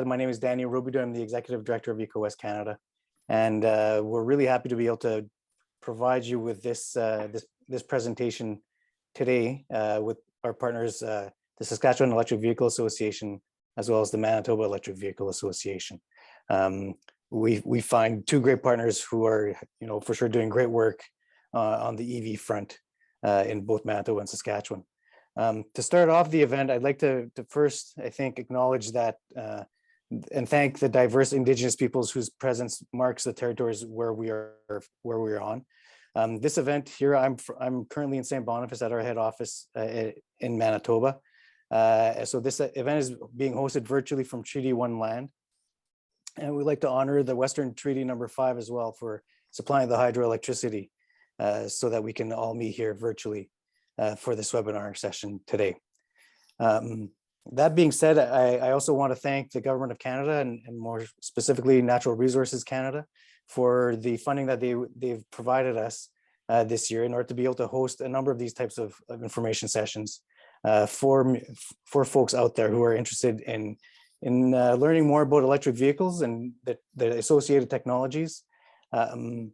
my name is Daniel Robidoux. I'm the Executive Director of EcoWest Canada. And we're really happy to be able to provide you with this presentation today with our partners, the Saskatchewan Electric Vehicle Association, as well as the Manitoba Electric Vehicle Association. We find two great partners who are, for sure doing great work on the EV front in both Manitoba and Saskatchewan. To start off the event, I'd like to first, I think, acknowledge that and thank the diverse Indigenous peoples whose presence marks the territories where we are on. This event here, I'm currently in St. Boniface at our head office in Manitoba. So this event is being hosted virtually from Treaty 1 land. And we'd like to honor the Western Treaty number 5 as well for supplying the hydroelectricity so that we can all meet here virtually for this webinar session today. That being said, I also want to thank the Government of Canada and more specifically Natural Resources Canada for the funding that they've provided us this year in order to be able to host a number of these types of information sessions for folks out there who are interested in learning more about electric vehicles and the associated technologies. And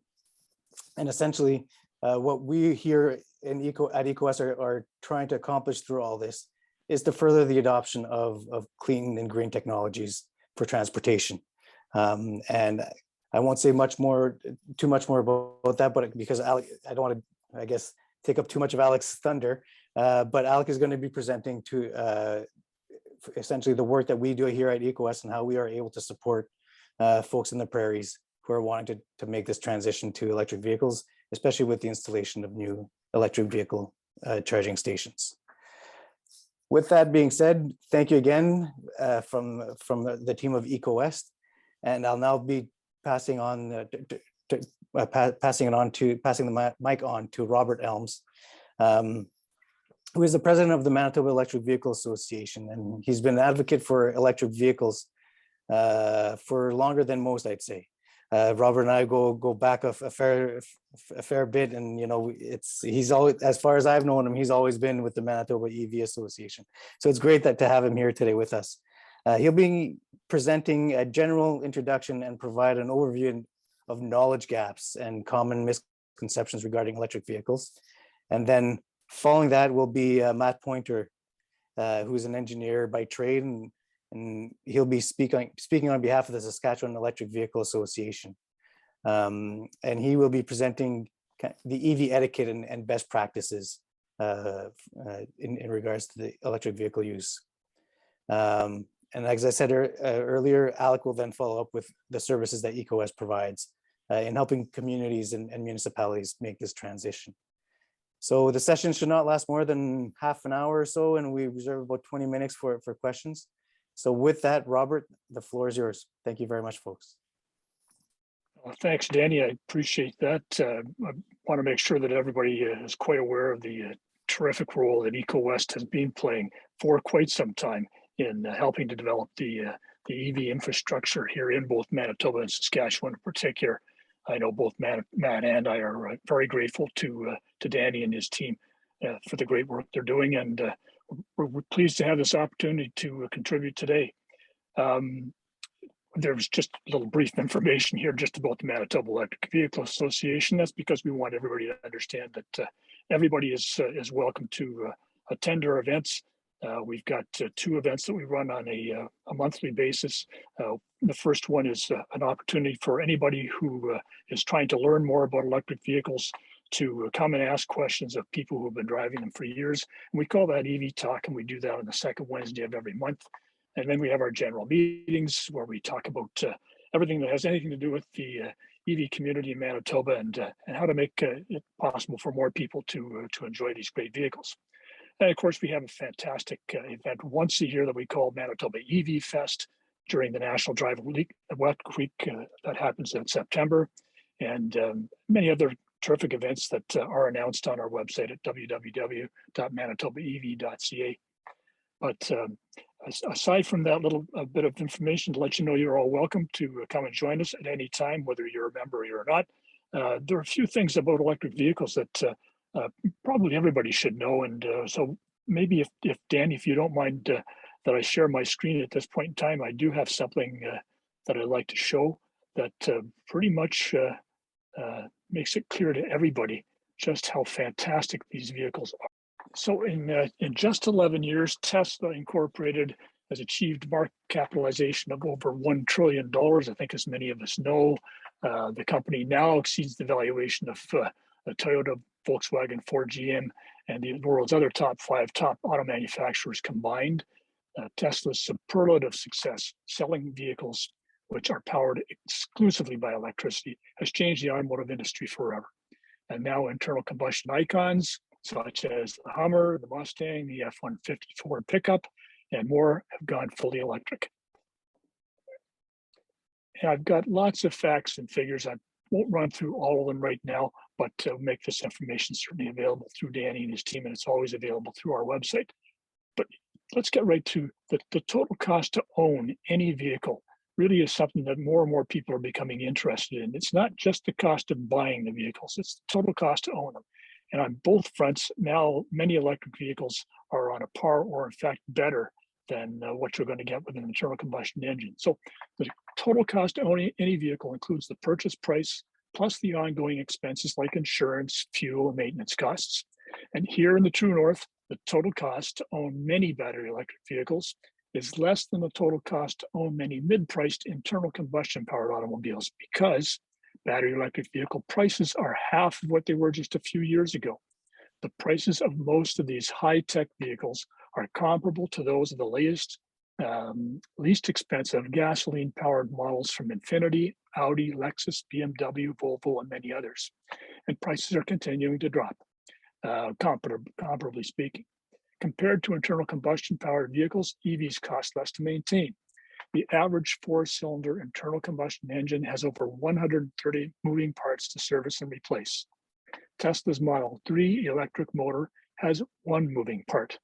essentially, what we here at EcoWest are trying to accomplish through all this is to further the adoption of clean and green technologies for transportation. And I won't say too much more about that, but because Alec, I don't want to, I guess, take up too much of Alec's thunder, but Alec is going to be presenting to essentially the work that we do here at EcoWest and how we are able to support folks in the prairies who are wanting to make this transition to electric vehicles, especially with the installation of new electric vehicle charging stations. With that being said, thank you again from the team of EcoWest, and I'll now be passing on passing the mic on to Robert Elms, who is the president of the Manitoba Electric Vehicle Association, and he's been an advocate for electric vehicles for longer than most, I'd say. Robert and I go back a fair bit, and he's always, as far as I've known him, he's always been with the Manitoba EV Association. So it's great to have him here today with us. He'll be presenting a general introduction and provide an overview of knowledge gaps and common misconceptions regarding electric vehicles. And then following that will be Matt Pointer, who's an engineer by trade, and he'll be speaking on behalf of the Saskatchewan Electric Vehicle Association. And he will be presenting the EV etiquette and best practices in regards to the electric vehicle use. And as I said earlier, Alec will then follow up with the services that EcoWest provides in helping communities and municipalities make this transition. So the session should not last more than half an hour or so, and we reserve about 20 minutes for questions. So with that, Robert, the floor is yours. Thank you very much, folks. Well, thanks, Danny. I appreciate that. I want to make sure that everybody is quite aware of the terrific role that EcoWest has been playing for quite some time in helping to develop the EV infrastructure here in both Manitoba and Saskatchewan in particular. I know both Matt and I are very grateful to Danny and his team for the great work they're doing, and we're pleased to have this opportunity to contribute today. There's just a little brief information here just about the Manitoba Electric Vehicle Association. That's because we want everybody to understand that everybody is welcome to attend our events. We've got 2 events that we run on a monthly basis. The first one is an opportunity for anybody who is trying to learn more about electric vehicles to come and ask questions of people who have been driving them for years. And we call that EV Talk, and we do that on the second Wednesday of every month. And then we have our general meetings where we talk about everything that has anything to do with the EV community in Manitoba and how to make it possible for more people to enjoy these great vehicles. And of course, we have a fantastic event once a year that we call Manitoba EV Fest during the National Drive Week that happens in September, and many other terrific events that are announced on our website at www.manitobaev.ca. But aside from that little bit of information to let you know you're all welcome to come and join us at any time, whether you're a member or not. There are a few things about electric vehicles that probably everybody should know. And so maybe if Danny, if you don't mind that I share my screen at this point in time, I do have something that I'd like to show that pretty much makes it clear to everybody just how fantastic these vehicles are. So in just 11 years, Tesla Incorporated has achieved market capitalization of over $1 trillion. I think as many of us know, the company now exceeds the valuation of Toyota, Volkswagen, Ford, GM, and the world's other top 5 auto manufacturers combined. Tesla's superlative success selling vehicles which are powered exclusively by electricity has changed the automotive industry forever. And now internal combustion icons such as the Hummer, the Mustang, the F-150 Ford pickup, and more have gone fully electric. And I've got lots of facts and figures. I won't run through all of them right now, but to make this information certainly available through Danny and his team, and it's always available through our website. But let's get right to the total cost to own any vehicle really is something that more and more people are becoming interested in. It's not just the cost of buying the vehicles, it's the total cost to own them. And on both fronts, now many electric vehicles are on a par or in fact better than what you're going to get with an internal combustion engine. So the total cost to own any vehicle includes the purchase price plus the ongoing expenses like insurance, fuel, and maintenance costs. And here in the true north, the total cost to own many battery electric vehicles is less than the total cost to own many mid-priced internal combustion powered automobiles because battery electric vehicle prices are half of what they were just a few years ago. The prices of most of these high-tech vehicles are comparable to those of the latest, least expensive gasoline-powered models from Infiniti, Audi, Lexus, BMW, Volvo, and many others. And prices are continuing to drop, comparably speaking. Compared to internal combustion-powered vehicles, EVs cost less to maintain. The average 4-cylinder internal combustion engine has over 130 moving parts to service and replace. Tesla's Model 3 electric motor has 1 moving part.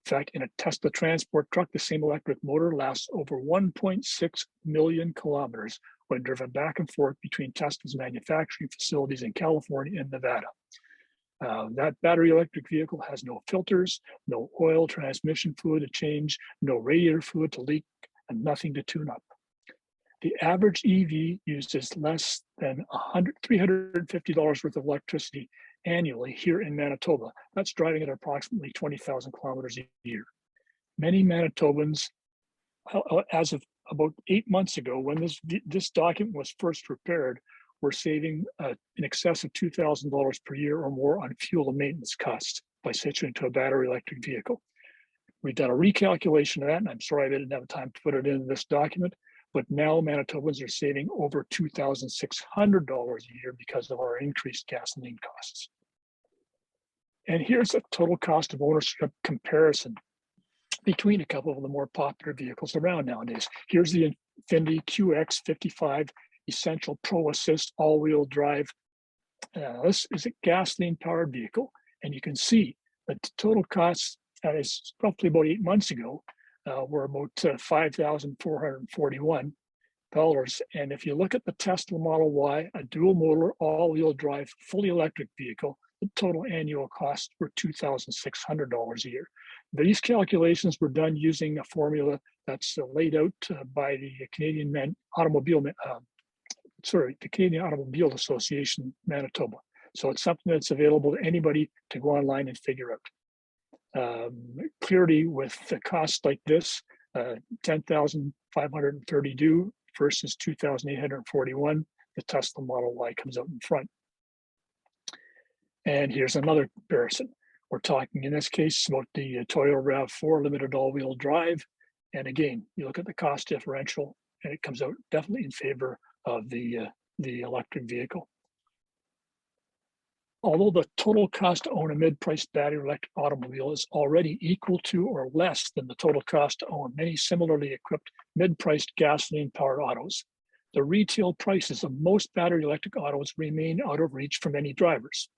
In fact, in a Tesla transport truck, the same electric motor lasts over 1.6 million kilometers when driven back and forth between Tesla's manufacturing facilities in California and Nevada. That battery electric vehicle has no filters, no oil transmission fluid to change, no radiator fluid to leak, and nothing to tune up. The average EV uses less than $350 worth of electricity annually here in Manitoba. That's driving at approximately 20,000 kilometers a year. Many Manitobans, as of about 8 months ago, when this document was first prepared, were saving in excess of $2,000 per year or more on fuel and maintenance costs by switching to a battery electric vehicle. We've done a recalculation of that, and I'm sorry I didn't have time to put it in this document, but now Manitobans are saving over $2,600 a year because of our increased gasoline costs. And here's a total cost of ownership comparison between a couple of the more popular vehicles around nowadays. Here's the Infiniti QX55 Essential Pro Assist all-wheel drive. This is a gasoline-powered vehicle, and you can see that the total costs is roughly about 8 months ago were about $5,441. And if you look at the Tesla Model Y, a dual motor, all-wheel drive, fully electric vehicle, the total annual costs were $2,600 a year. These calculations were done using a formula that's laid out by the Canadian Automobile Association, Manitoba. So it's something that's available to anybody to go online and figure out. Clearly, with a cost like this, $10,532 versus $2,841, the Tesla Model Y comes out in front. And here's another comparison. We're talking in this case about the Toyota RAV4 limited all-wheel drive. And again, you look at the cost differential, and it comes out definitely in favor of the electric vehicle. Although the total cost to own a mid-priced battery electric automobile is already equal to or less than the total cost to own many similarly equipped mid-priced gasoline-powered autos, the retail prices of most battery electric autos remain out of reach for many drivers.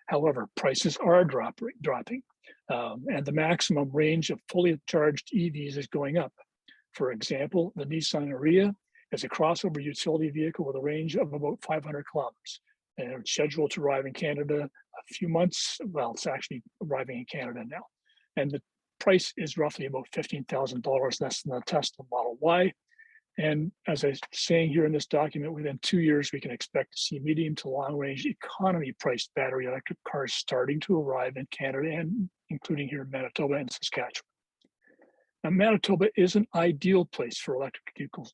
However, prices are dropping, and the maximum range of fully charged EVs is going up. For example, the Nissan Ariya is a crossover utility vehicle with a range of about 500 kilometers. And it's scheduled to arrive in Canada a few months. Well, it's actually arriving in Canada now. And the price is roughly about $15,000 less than the Tesla Model Y. And as I was saying here in this document, within 2 years, we can expect to see medium to long range economy priced battery electric cars starting to arrive in Canada, and including here in Manitoba and Saskatchewan. Now, Manitoba is an ideal place for electric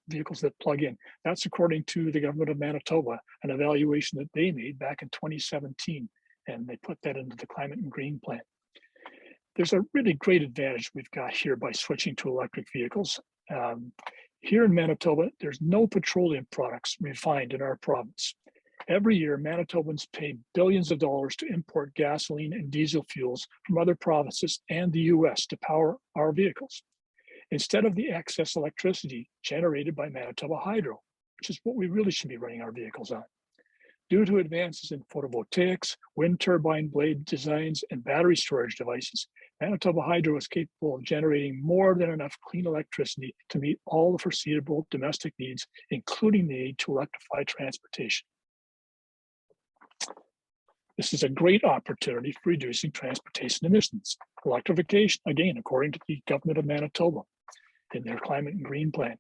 vehicles that plug in. That's according to the government of Manitoba, an evaluation that they made back in 2017, and they put that into the Climate and Green Plan. There's a really great advantage we've got here by switching to electric vehicles. Here in Manitoba, there's no petroleum products refined in our province. Every year, Manitobans pay billions of dollars to import gasoline and diesel fuels from other provinces and the US to power our vehicles, instead of the excess electricity generated by Manitoba Hydro, which is what we really should be running our vehicles on. Due to advances in photovoltaics, wind turbine blade designs, and battery storage devices, Manitoba Hydro is capable of generating more than enough clean electricity to meet all the foreseeable domestic needs, including the need to electrify transportation. This is a great opportunity for reducing transportation emissions. Electrification, again, according to the government of Manitoba in their Climate and Green Plan.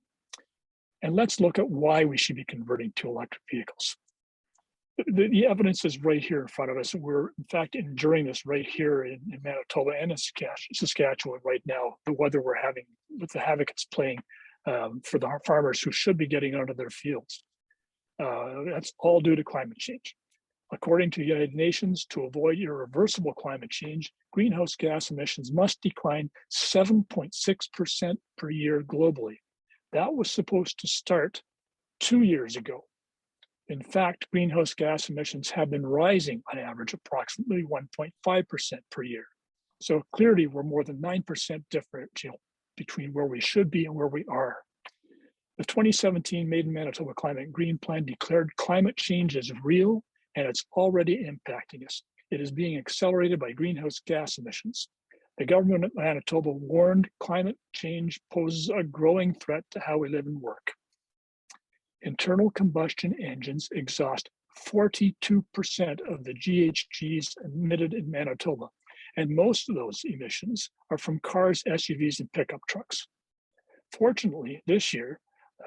And let's look at why we should be converting to electric vehicles. The evidence is right here in front of us. We're in fact enduring this right here in Manitoba and in Saskatchewan right now. The weather we're having, with the havoc it's playing for the farmers who should be getting out of their fields. That's all due to climate change. According to the United Nations, to avoid irreversible climate change, greenhouse gas emissions must decline 7.6% per year globally. That was supposed to start 2 years ago. In fact, greenhouse gas emissions have been rising on average approximately 1.5% per year. So clearly we're more than 9% differential between where we should be and where we are. The 2017 Made in Manitoba Climate and Green Plan declared climate change is real and it's already impacting us. It is being accelerated by greenhouse gas emissions. The government of Manitoba warned climate change poses a growing threat to how we live and work. Internal combustion engines exhaust 42% of the GHGs emitted in Manitoba, and most of those emissions are from cars, SUVs, and pickup trucks. Fortunately, this year,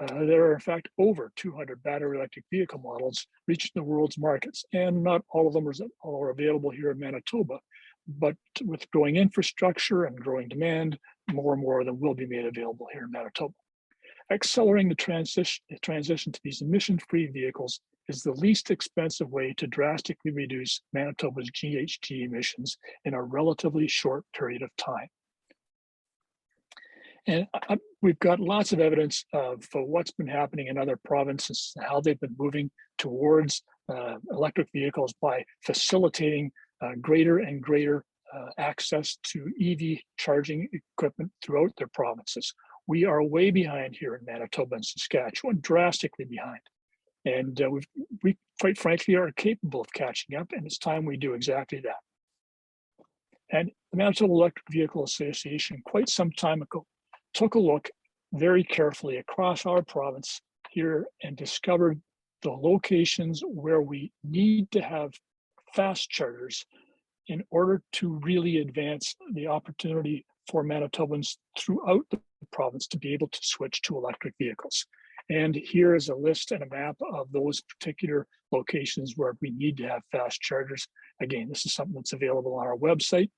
there are in fact over 200 battery electric vehicle models reaching the world's markets, and not all of them are available here in Manitoba, but with growing infrastructure and growing demand, more and more of them will be made available here in Manitoba. Accelerating the transition to these emission-free vehicles is the least expensive way to drastically reduce Manitoba's GHG emissions in a relatively short period of time. And we've got lots of evidence for what's been happening in other provinces, how they've been moving towards electric vehicles by facilitating greater and greater access to EV charging equipment throughout their provinces. We are way behind here in Manitoba and Saskatchewan, drastically behind. And we quite frankly are capable of catching up, and it's time we do exactly that. And the Manitoba Electric Vehicle Association, quite some time ago, took a look very carefully across our province here and discovered the locations where we need to have fast chargers in order to really advance the opportunity for Manitobans throughout the province to be able to switch to electric vehicles. And here is a list and a map of those particular locations where we need to have fast chargers. Again, this is something that's available on our website.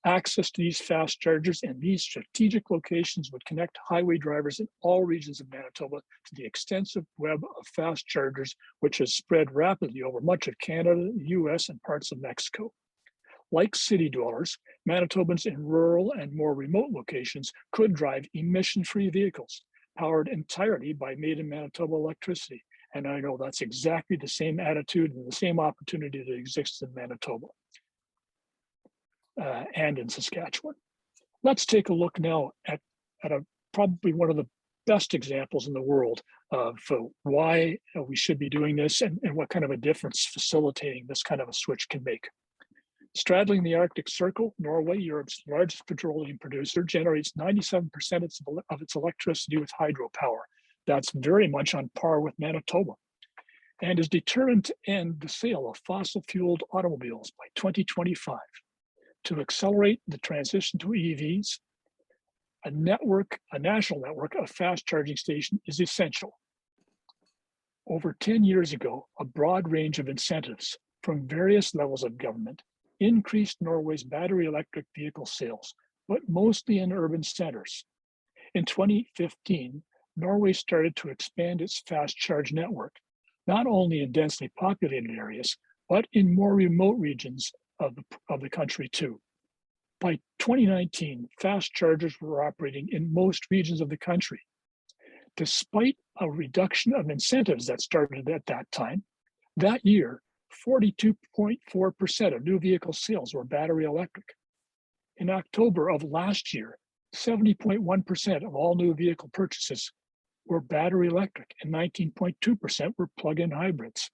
Access to these fast chargers in these strategic locations would connect highway drivers in all regions of Manitoba to the extensive web of fast chargers, which has spread rapidly over much of Canada, the US, and parts of Mexico. Like city dwellers, Manitobans in rural and more remote locations could drive emission-free vehicles powered entirely by Made in Manitoba electricity. And I know that's exactly the same attitude and the same opportunity that exists in Manitoba and in Saskatchewan. Let's take a look now at probably one of the best examples in the world of why we should be doing this and what kind of a difference facilitating this kind of a switch can make. Straddling the Arctic Circle, Norway, Europe's largest petroleum producer, generates 97% of its electricity with hydropower. That's very much on par with Manitoba, and is determined to end the sale of fossil-fueled automobiles by 2025. To accelerate the transition to EVs, a national network of fast charging stations is essential. Over 10 years ago, a broad range of incentives from various levels of government increased Norway's battery electric vehicle sales, but mostly in urban centers. In 2015, Norway started to expand its fast charge network, not only in densely populated areas, but in more remote regions of the country too. By 2019, fast chargers were operating in most regions of the country. Despite a reduction of incentives that started at that time, that year, 42.4% of new vehicle sales were battery electric. In October of last year, 70.1% of all new vehicle purchases were battery electric and 19.2% were plug-in hybrids.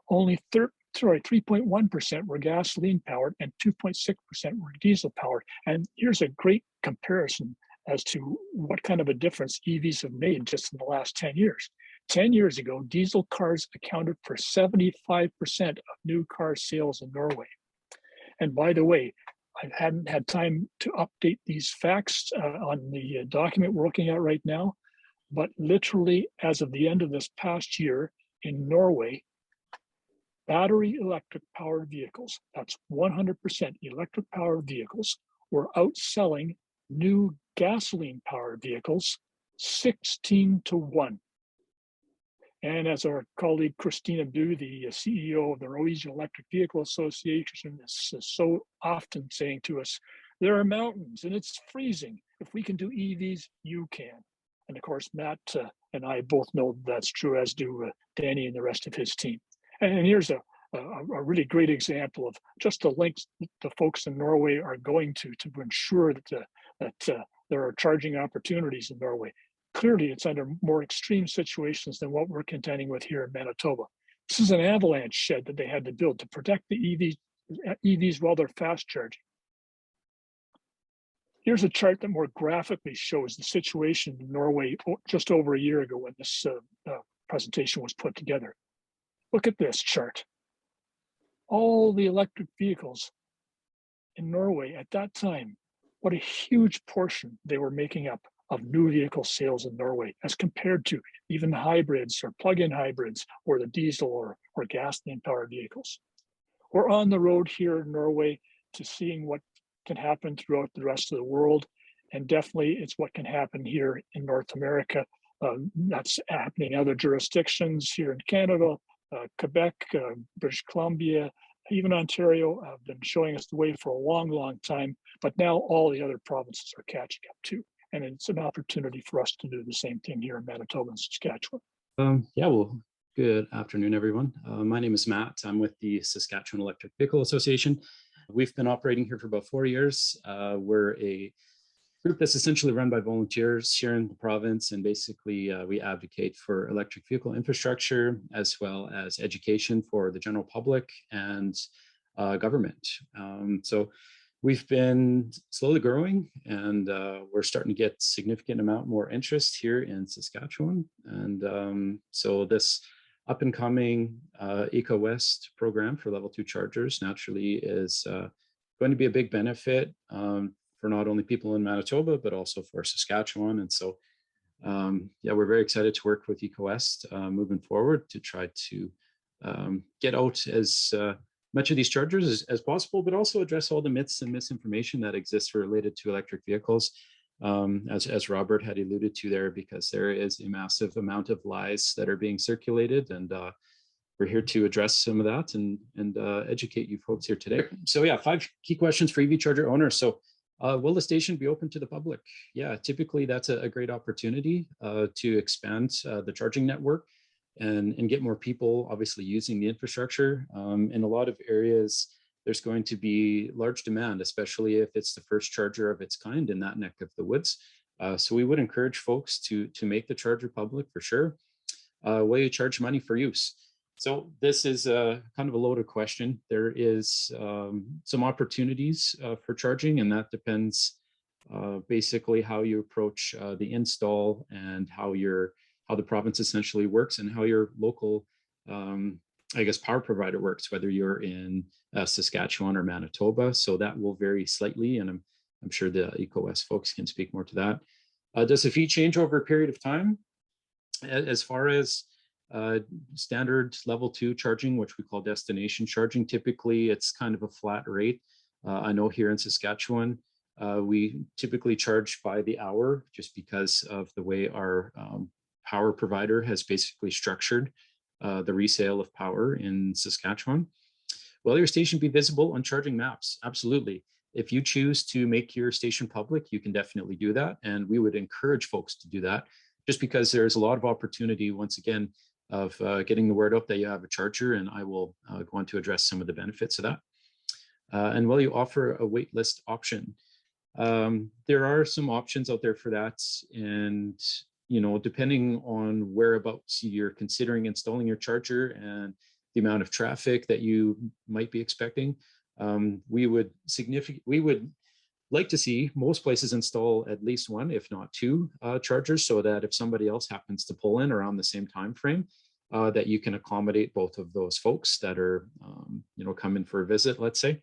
Only 3.1% were gasoline powered and 2.6% were diesel powered. And here's a great comparison as to what kind of a difference EVs have made just in the last 10 years. 10 years ago, diesel cars accounted for 75% of new car sales in Norway. And by the way, I hadn't had time to update these facts on the document we're looking at right now, but literally as of the end of this past year in Norway, battery electric powered vehicles, that's 100% electric powered vehicles, were outselling new gasoline powered vehicles 16-1. And as our colleague Christina Du, the CEO of the Norwegian Electric Vehicle Association, is so often saying to us, there are mountains and it's freezing. If we can do EVs, you can. And of course, Matt and I both know that's true, as do Danny and the rest of his team. And here's a really great example of just the links the folks in Norway are going to ensure that there are charging opportunities in Norway. Clearly, it's under more extreme situations than what we're contending with here in Manitoba. This is an avalanche shed that they had to build to protect the EVs while they're fast charging. Here's a chart that more graphically shows the situation in Norway just over a year ago when this presentation was put together. Look at this chart. All the electric vehicles in Norway at that time, what a huge portion they were making up of new vehicle sales in Norway as compared to even hybrids or plug-in hybrids or the diesel or gasoline powered vehicles. We're on the road here in Norway to seeing what can happen throughout the rest of the world. And definitely it's what can happen here in North America. That's happening in other jurisdictions here in Canada, Quebec, British Columbia, even Ontario have been showing us the way for a long, long time. But now all the other provinces are catching up too. And it's an opportunity for us to do the same thing here in Manitoba and Saskatchewan. Yeah, well, good afternoon, everyone. My name is Matt. I'm with the Saskatchewan Electric Vehicle Association. We've been operating here for about 4 years. We're a group that's essentially run by volunteers here in the province, and basically we advocate for electric vehicle infrastructure as well as education for the general public and government. So we've been slowly growing, and we're starting to get significant amount more interest here in Saskatchewan. And so this up and coming EcoWest program for level 2 chargers naturally is going to be a big benefit for not only people in Manitoba, but also for Saskatchewan. And so, yeah, we're very excited to work with EcoWest moving forward to try to get out as much of these chargers as possible, but also address all the myths and misinformation that exists related to electric vehicles, as Robert had alluded to there, because there is a massive amount of lies that are being circulated, and we're here to address some of that and educate you folks here today. So yeah, 5 key questions for EV charger owners. So will the station be open to the public? Yeah, typically that's a great opportunity to expand the charging network and get more people obviously using the infrastructure. In a lot of areas, there's going to be large demand, especially if it's the first charger of its kind in that neck of the woods. So we would encourage folks to make the charger public for sure. Will you charge money for use? So this is kind of a loaded question. There is some opportunities for charging, and that depends basically how you approach the install and how the province essentially works and how your local, I guess, power provider works, whether you're in Saskatchewan or Manitoba. So that will vary slightly, and I'm I'm sure the EcoWest folks can speak more to that. Does the fee change over a period of time? As far as standard level 2 charging, which we call destination charging, typically it's kind of a flat rate. I know here in Saskatchewan, we typically charge by the hour just because of the way our power provider has basically structured the resale of power in Saskatchewan. Will your station be visible on charging maps? Absolutely. If you choose to make your station public, you can definitely do that. And we would encourage folks to do that just because there's a lot of opportunity, once again, of getting the word out that you have a charger, and I will go on to address some of the benefits of that. And will you offer a wait list option? There are some options out there for that. And, depending on whereabouts you're considering installing your charger and the amount of traffic that you might be expecting, we would like to see most places install at least one, if not two, chargers, so that if somebody else happens to pull in around the same time frame, that you can accommodate both of those folks that are, coming for a visit, let's say.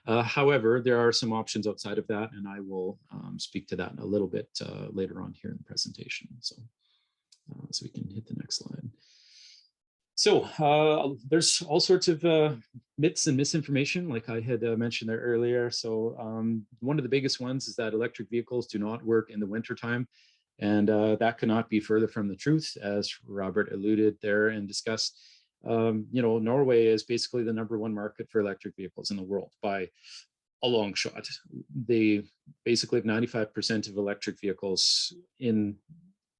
However, there are some options outside of that, and I will speak to that a little bit later on here in the presentation. So we can hit the next slide. So there's all sorts of myths and misinformation, like I had mentioned there earlier. So one of the biggest ones is that electric vehicles do not work in the wintertime. And that cannot be further from the truth, as Robert alluded there and discussed. Norway is basically the #1 market for electric vehicles in the world by a long shot. They basically have 95% of electric vehicles in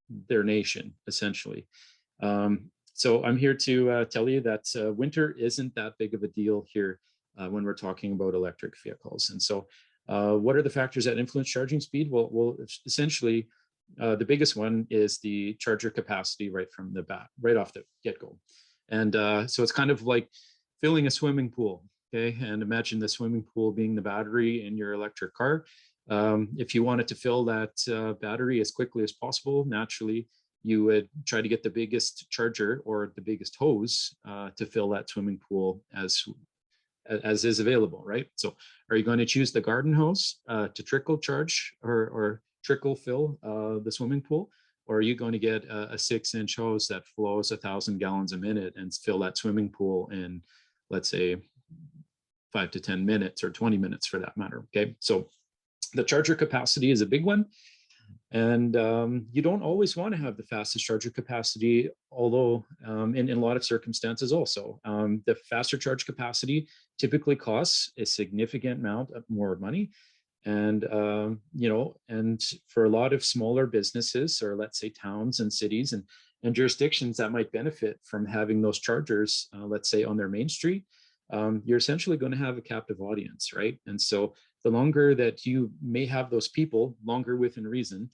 their nation, essentially. So I'm here to tell you that winter isn't that big of a deal here when we're talking about electric vehicles. And so what are the factors that influence charging speed? Well, essentially, the biggest one is the charger capacity right from the bat, right off the get-go. And so it's kind of like filling a swimming pool, okay? And imagine the swimming pool being the battery in your electric car. If you wanted to fill that battery as quickly as possible, naturally, you would try to get the biggest charger or the biggest hose to fill that swimming pool as is available, right? So are you going to choose the garden hose to trickle charge or trickle fill the swimming pool? Or are you going to get a 6-inch hose that flows 1,000 gallons a minute and fill that swimming pool in, let's say, 5 to 10 minutes or 20 minutes for that matter, okay? So the charger capacity is a big one. And you don't always want to have the fastest charger capacity, although in a lot of circumstances also. The faster charge capacity typically costs a significant amount of more money. And, and for a lot of smaller businesses, or let's say towns and cities and jurisdictions that might benefit from having those chargers, let's say on their main street, you're essentially going to have a captive audience, right? And so the longer that you may have those people, longer within reason,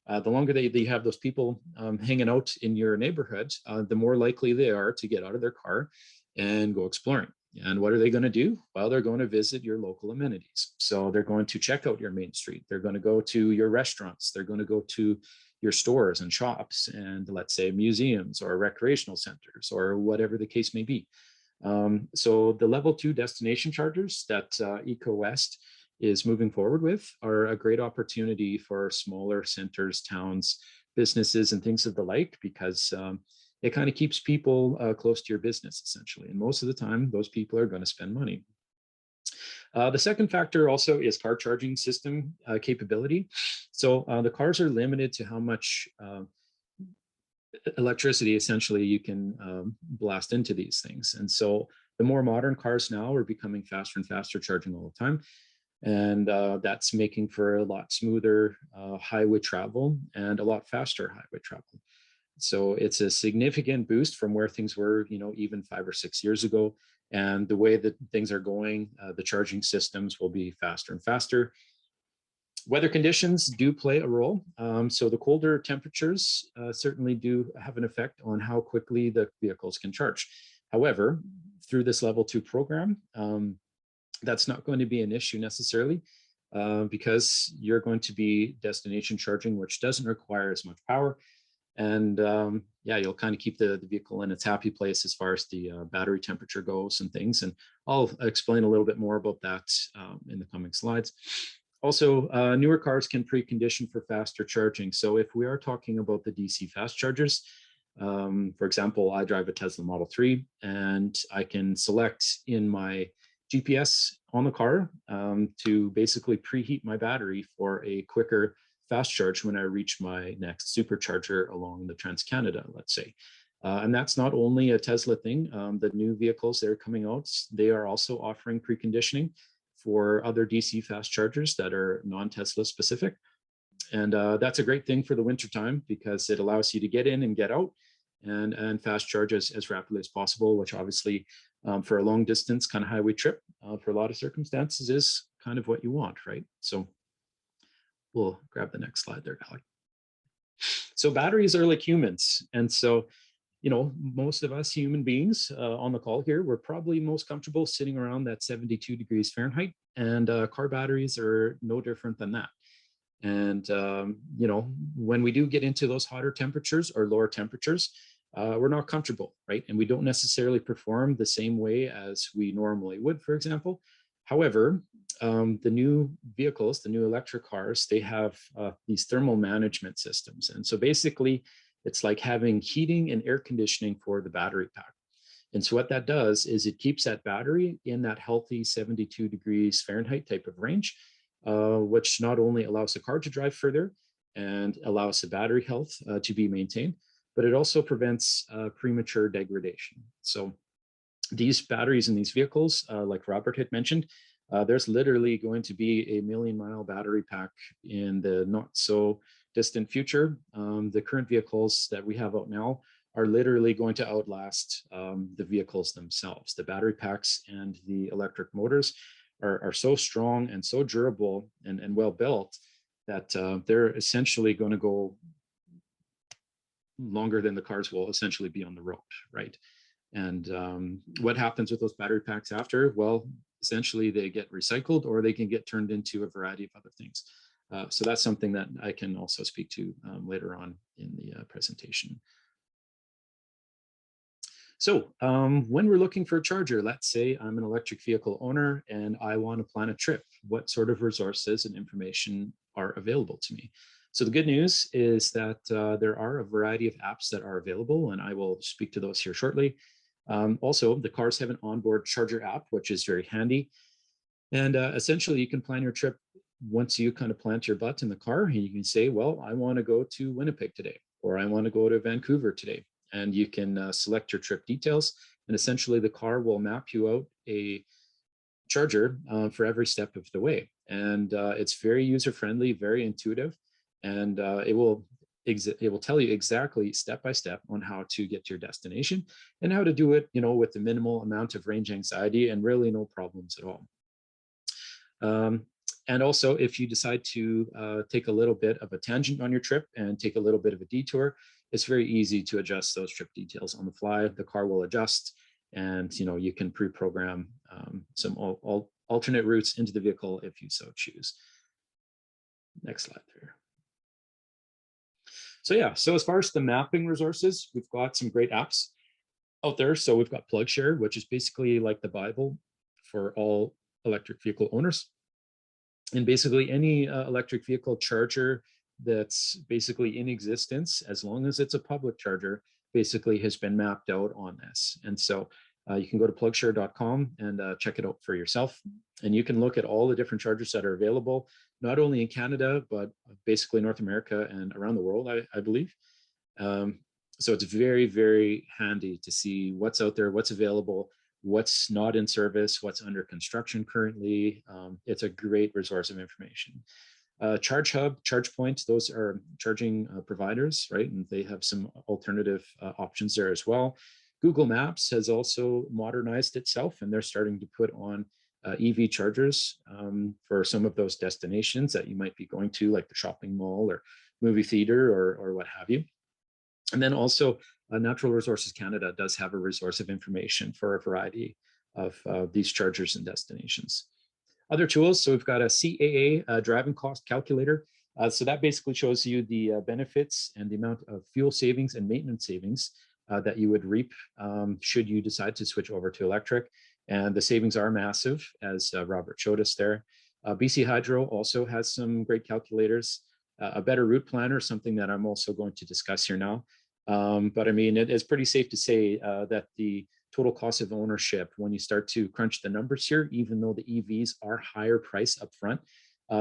the longer that you have those people hanging out in your neighborhood, the more likely they are to get out of their car and go exploring. And what are they going to do? Well, they're going to visit your local amenities. So they're going to check out your main street. They're going to go to your restaurants. They're going to go to your stores and shops and, let's say, museums or recreational centers or whatever the case may be. So the level 2 destination chargers that EcoWest is moving forward with are a great opportunity for smaller centers, towns, businesses, and things of the like, because it kind of keeps people close to your business, essentially. And most of the time, those people are going to spend money. The second factor also is car charging system capability. So the cars are limited to how much electricity, essentially, you can blast into these things. And so the more modern cars now are becoming faster and faster charging all the time. And that's making for a lot smoother highway travel and a lot faster highway travel. So it's a significant boost from where things were, even 5 or 6 years ago. And the way that things are going, the charging systems will be faster and faster. Weather conditions do play a role. So the colder temperatures certainly do have an effect on how quickly the vehicles can charge. However, through this level 2 program, that's not going to be an issue necessarily because you're going to be destination charging, which doesn't require as much power. And you'll kind of keep the vehicle in its happy place as far as the battery temperature goes and things. And I'll explain a little bit more about that in the coming slides. Also, newer cars can precondition for faster charging. So if we are talking about the DC fast chargers, for example, I drive a Tesla Model 3 and I can select in my GPS on the car to basically preheat my battery for a quicker fast charge when I reach my next supercharger along the Trans-Canada, let's say. And that's not only a Tesla thing. The new vehicles that are coming out, they are also offering preconditioning for other DC fast chargers that are non-Tesla specific. And that's a great thing for the wintertime because it allows you to get in and get out and fast charge as rapidly as possible, which obviously for a long distance kind of highway trip for a lot of circumstances is kind of what you want, right? So we'll grab the next slide there, Alec. So batteries are like humans. And so, you know, most of us human beings on the call here, we're probably most comfortable sitting around that 72 degrees Fahrenheit, and car batteries are no different than that. And, you know, when we do get into those hotter temperatures or lower temperatures, we're not comfortable, right? And we don't necessarily perform the same way as we normally would, for example. However, the new vehicles, the new electric cars, they have these thermal management systems. And so basically, it's like having heating and air conditioning for the battery pack. And so what that does is it keeps that battery in that healthy 72 degrees Fahrenheit type of range, which not only allows the car to drive further and allows the battery health to be maintained, but it also prevents premature degradation. So these batteries in these vehicles, like Robert had mentioned, there's literally going to be a 1,000,000-mile battery pack in the not so distant future. The current vehicles that we have out now are literally going to outlast the vehicles themselves. The battery packs and the electric motors are so strong and so durable and well built that they're essentially going to go longer than the cars will essentially be on the road, right? And what happens with those battery packs after? Well, essentially they get recycled or they can get turned into a variety of other things. So that's something that I can also speak to later on in the presentation. So when we're looking for a charger, let's say I'm an electric vehicle owner and I want to plan a trip. What sort of resources and information are available to me? So the good news is that there are a variety of apps that are available, and I will speak to those here shortly. Also, the cars have an onboard charger app, which is very handy. And essentially, you can plan your trip once you kind of plant your butt in the car, and you can say, well, I want to go to Winnipeg today, or I want to go to Vancouver today. And you can select your trip details, and essentially the car will map you out a charger for every step of the way. And it's very user-friendly, very intuitive, and it will tell you exactly step by step on how to get to your destination and how to do it, you know, with the minimal amount of range anxiety and really no problems at all. And also, if you decide to take a little bit of a tangent on your trip and take a little bit of a detour, it's very easy to adjust those trip details on the fly. The car will adjust, and you know, you can pre-program some alternate routes into the vehicle if you so choose. Next slide there. So yeah, so as far as the mapping resources, we've got some great apps out there. So we've got PlugShare, which is basically like the Bible for all electric vehicle owners. And basically any electric vehicle charger that's basically in existence, as long as it's a public charger, basically has been mapped out on this. And so you can go to plugshare.com and check it out for yourself. And you can look at all the different chargers that are available, not only in Canada, but basically North America and around the world, I believe. So it's very, very handy to see what's out there, what's available, what's not in service, what's under construction currently. It's a great resource of information. Charge Hub, ChargePoint, those are charging providers, right? And they have some alternative options there as well. Google Maps has also modernized itself, and they're starting to put on EV chargers for some of those destinations that you might be going to, like the shopping mall or movie theater or what have you. And then also Natural Resources Canada does have a resource of information for a variety of these chargers and destinations. Other tools, so we've got a CAA driving cost calculator. So that basically shows you the benefits and the amount of fuel savings and maintenance savings that you would reap should you decide to switch over to electric. And the savings are massive, as Robert showed us there. BC Hydro also has some great calculators. A better route planner, something that I'm also going to discuss here now. But I mean, it is pretty safe to say that the total cost of ownership, when you start to crunch the numbers here, even though the EVs are higher price upfront,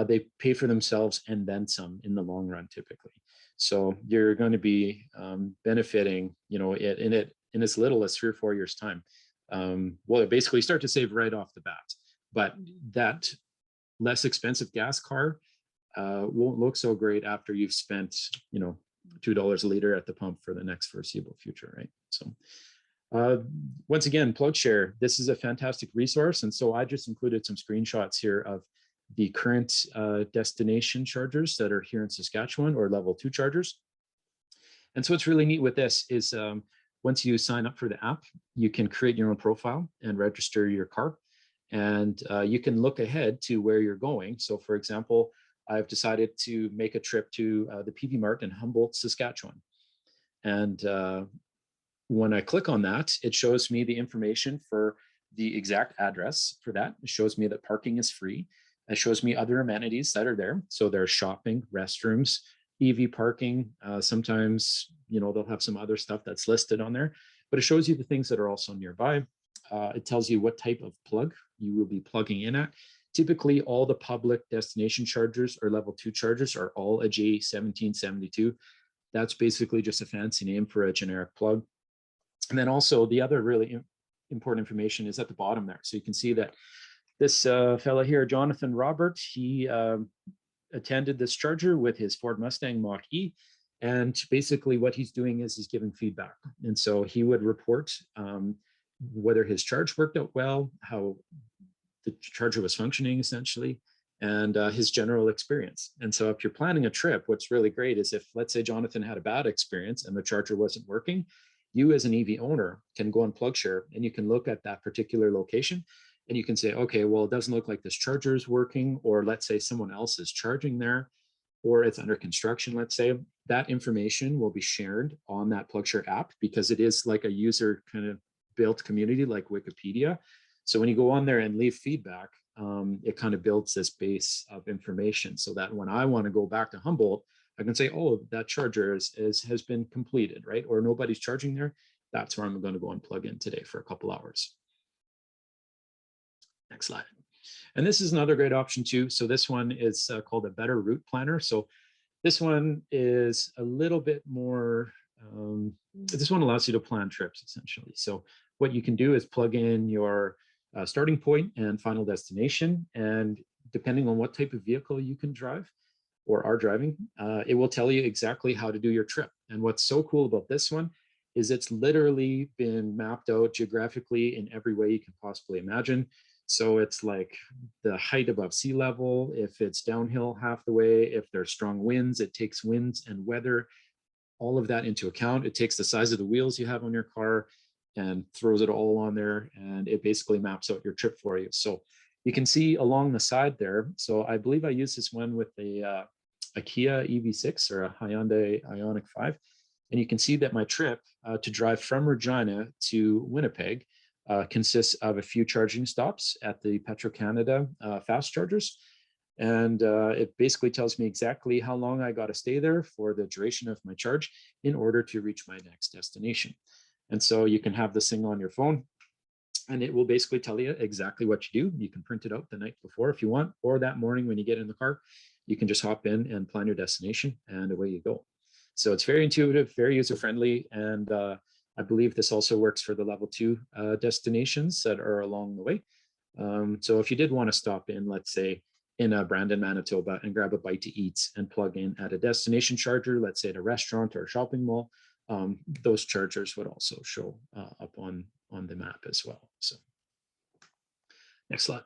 they pay for themselves and then some in the long run, typically. So you're going to be benefiting, you know, in as little as 3 or 4 years' time. Well, basically start to save right off the bat. But that less expensive gas car won't look so great after you've spent, you know, $2 a liter at the pump for the next foreseeable future, right? So once again, PlugShare, this is a fantastic resource. And so I just included some screenshots here of the current destination chargers that are here in Saskatchewan, or level 2 chargers. And so what's really neat with this is once you sign up for the app, you can create your own profile and register your car. And you can look ahead to where you're going. So for example, I've decided to make a trip to the PV Mart in Humboldt, Saskatchewan. And when I click on that, it shows me the information for the exact address for that. It shows me that parking is free. It shows me other amenities that are there. So there's shopping, restrooms, EV parking. Sometimes, you know, they'll have some other stuff that's listed on there, but it shows you the things that are also nearby. It tells you what type of plug you will be plugging in at. Typically, all the public destination chargers or level 2 chargers are all a J1772. That's basically just a fancy name for a generic plug. And then also the other really important information is at the bottom there. So you can see that this fella here, Jonathan Robert, he attended this charger with his Ford Mustang Mach-E. And basically what he's doing is he's giving feedback. And so he would report whether his charge worked out well, how the charger was functioning essentially, and his general experience. And so if you're planning a trip, what's really great is if, let's say Jonathan had a bad experience and the charger wasn't working, you as an EV owner can go on PlugShare and you can look at that particular location and you can say, okay, well, it doesn't look like this charger is working, or let's say someone else is charging there, or it's under construction, let's say. That information will be shared on that PlugShare app because it is like a user kind of built community like Wikipedia. So when you go on there and leave feedback, it kind of builds this base of information so that when I want to go back to Humboldt, I can say, oh, that charger has been completed, right? Or nobody's charging there. That's where I'm going to go and plug in today for a couple hours. Next slide. And this is another great option too. So this one is called a better route planner. So this one is a little bit more, this one allows you to plan trips essentially. So what you can do is plug in your starting point and final destination. And depending on what type of vehicle you can drive or are driving, it will tell you exactly how to do your trip. And what's so cool about this one is it's literally been mapped out geographically in every way you can possibly imagine. So it's like the height above sea level, if it's downhill half the way, if there's strong winds, it takes winds and weather, all of that into account. It takes the size of the wheels you have on your car and throws it all on there, and it basically maps out your trip for you. So you can see along the side there. So I believe I used this one with a Kia EV6 or a Hyundai Ioniq 5. And you can see that my trip to drive from Regina to Winnipeg consists of a few charging stops at the Petro-Canada fast chargers. And it basically tells me exactly how long I got to stay there for the duration of my charge in order to reach my next destination. And so you can have this thing on your phone and it will basically tell you exactly what you do. You can print it out the night before if you want, or that morning when you get in the car, you can just hop in and plan your destination and away you go. So it's very intuitive, very user-friendly. And I believe this also works for the level 2 destinations that are along the way. So if you did want to stop in, let's say, in Brandon, Manitoba, and grab a bite to eat and plug in at a destination charger, let's say at a restaurant or a shopping mall, those chargers would also show up on the map as well. So next slide.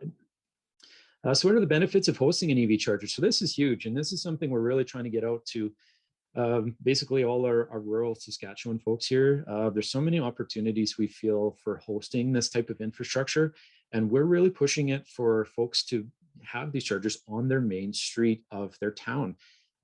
So what are the benefits of hosting an EV charger? So this is huge, and this is something we're really trying to get out to basically all our rural Saskatchewan folks here. There's so many opportunities we feel for hosting this type of infrastructure, and we're really pushing it for folks to have these chargers on their main street of their town.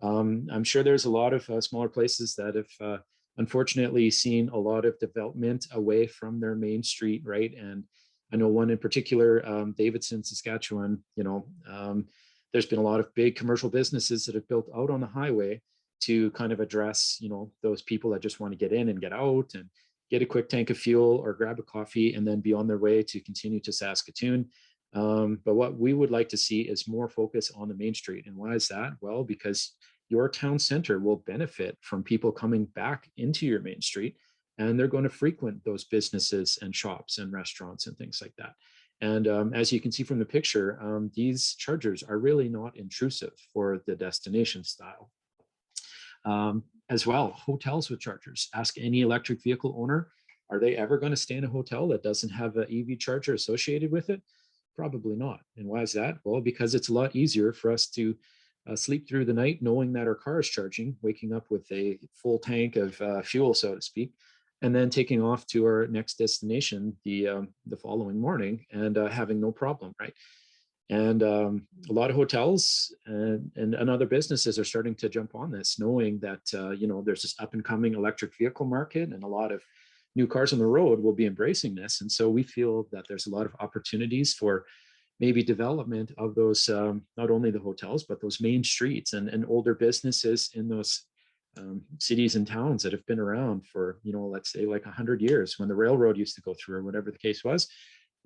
I'm sure there's a lot of smaller places that have unfortunately seen a lot of development away from their main street, right? And I know one in particular, Davidson, Saskatchewan, there's been a lot of big commercial businesses that have built out on the highway to kind of address, those people that just want to get in and get out and get a quick tank of fuel or grab a coffee and then be on their way to continue to Saskatoon. But what we would like to see is more focus on the main street. And why is that? Well, because your town center will benefit from people coming back into your main street, and they're going to frequent those businesses and shops and restaurants and things like that. And as you can see from the picture, these chargers are really not intrusive for the destination style. As well, hotels with chargers. Ask any electric vehicle owner, are they ever going to stay in a hotel that doesn't have an EV charger associated with it? Probably not. And why is that? Well, because it's a lot easier for us to sleep through the night knowing that our car is charging, waking up with a full tank of fuel, so to speak, and then taking off to our next destination the following morning and having no problem, right? And a lot of hotels and other businesses are starting to jump on this, knowing that there's this up and coming electric vehicle market, and a lot of new cars on the road will be embracing this. And so we feel that there's a lot of opportunities for maybe development of those, not only the hotels, but those main streets and older businesses in those cities and towns that have been around for, let's say like 100 years when the railroad used to go through, or whatever the case was.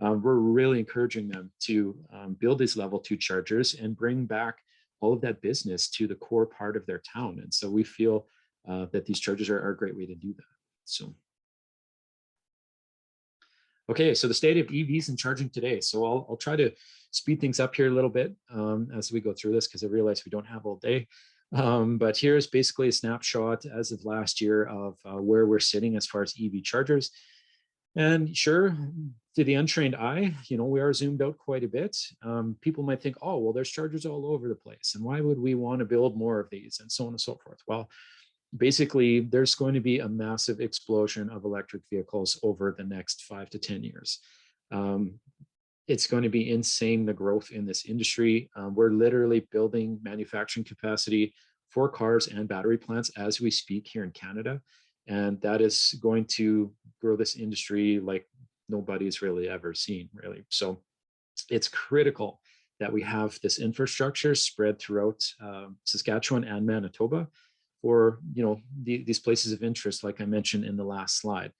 We're really encouraging them to build these level 2 chargers and bring back all of that business to the core part of their town. And so we feel that these chargers are a great way to do that. So, okay, so the state of EVs and charging today. So I'll try to speed things up here a little bit as we go through this, because I realize we don't have all day. But here's basically a snapshot as of last year of where we're sitting as far as EV chargers. And sure, to the untrained eye, we are zoomed out quite a bit. People might think, oh, well, there's chargers all over the place, and why would we want to build more of these, and so on and so forth. Well, basically, there's going to be a massive explosion of electric vehicles over the next 5 to 10 years. It's going to be insane, the growth in this industry. We're literally building manufacturing capacity for cars and battery plants as we speak here in Canada. And that is going to grow this industry like nobody's really ever seen, really. So it's critical that we have this infrastructure spread throughout Saskatchewan and Manitoba for these places of interest, like I mentioned in the last slide.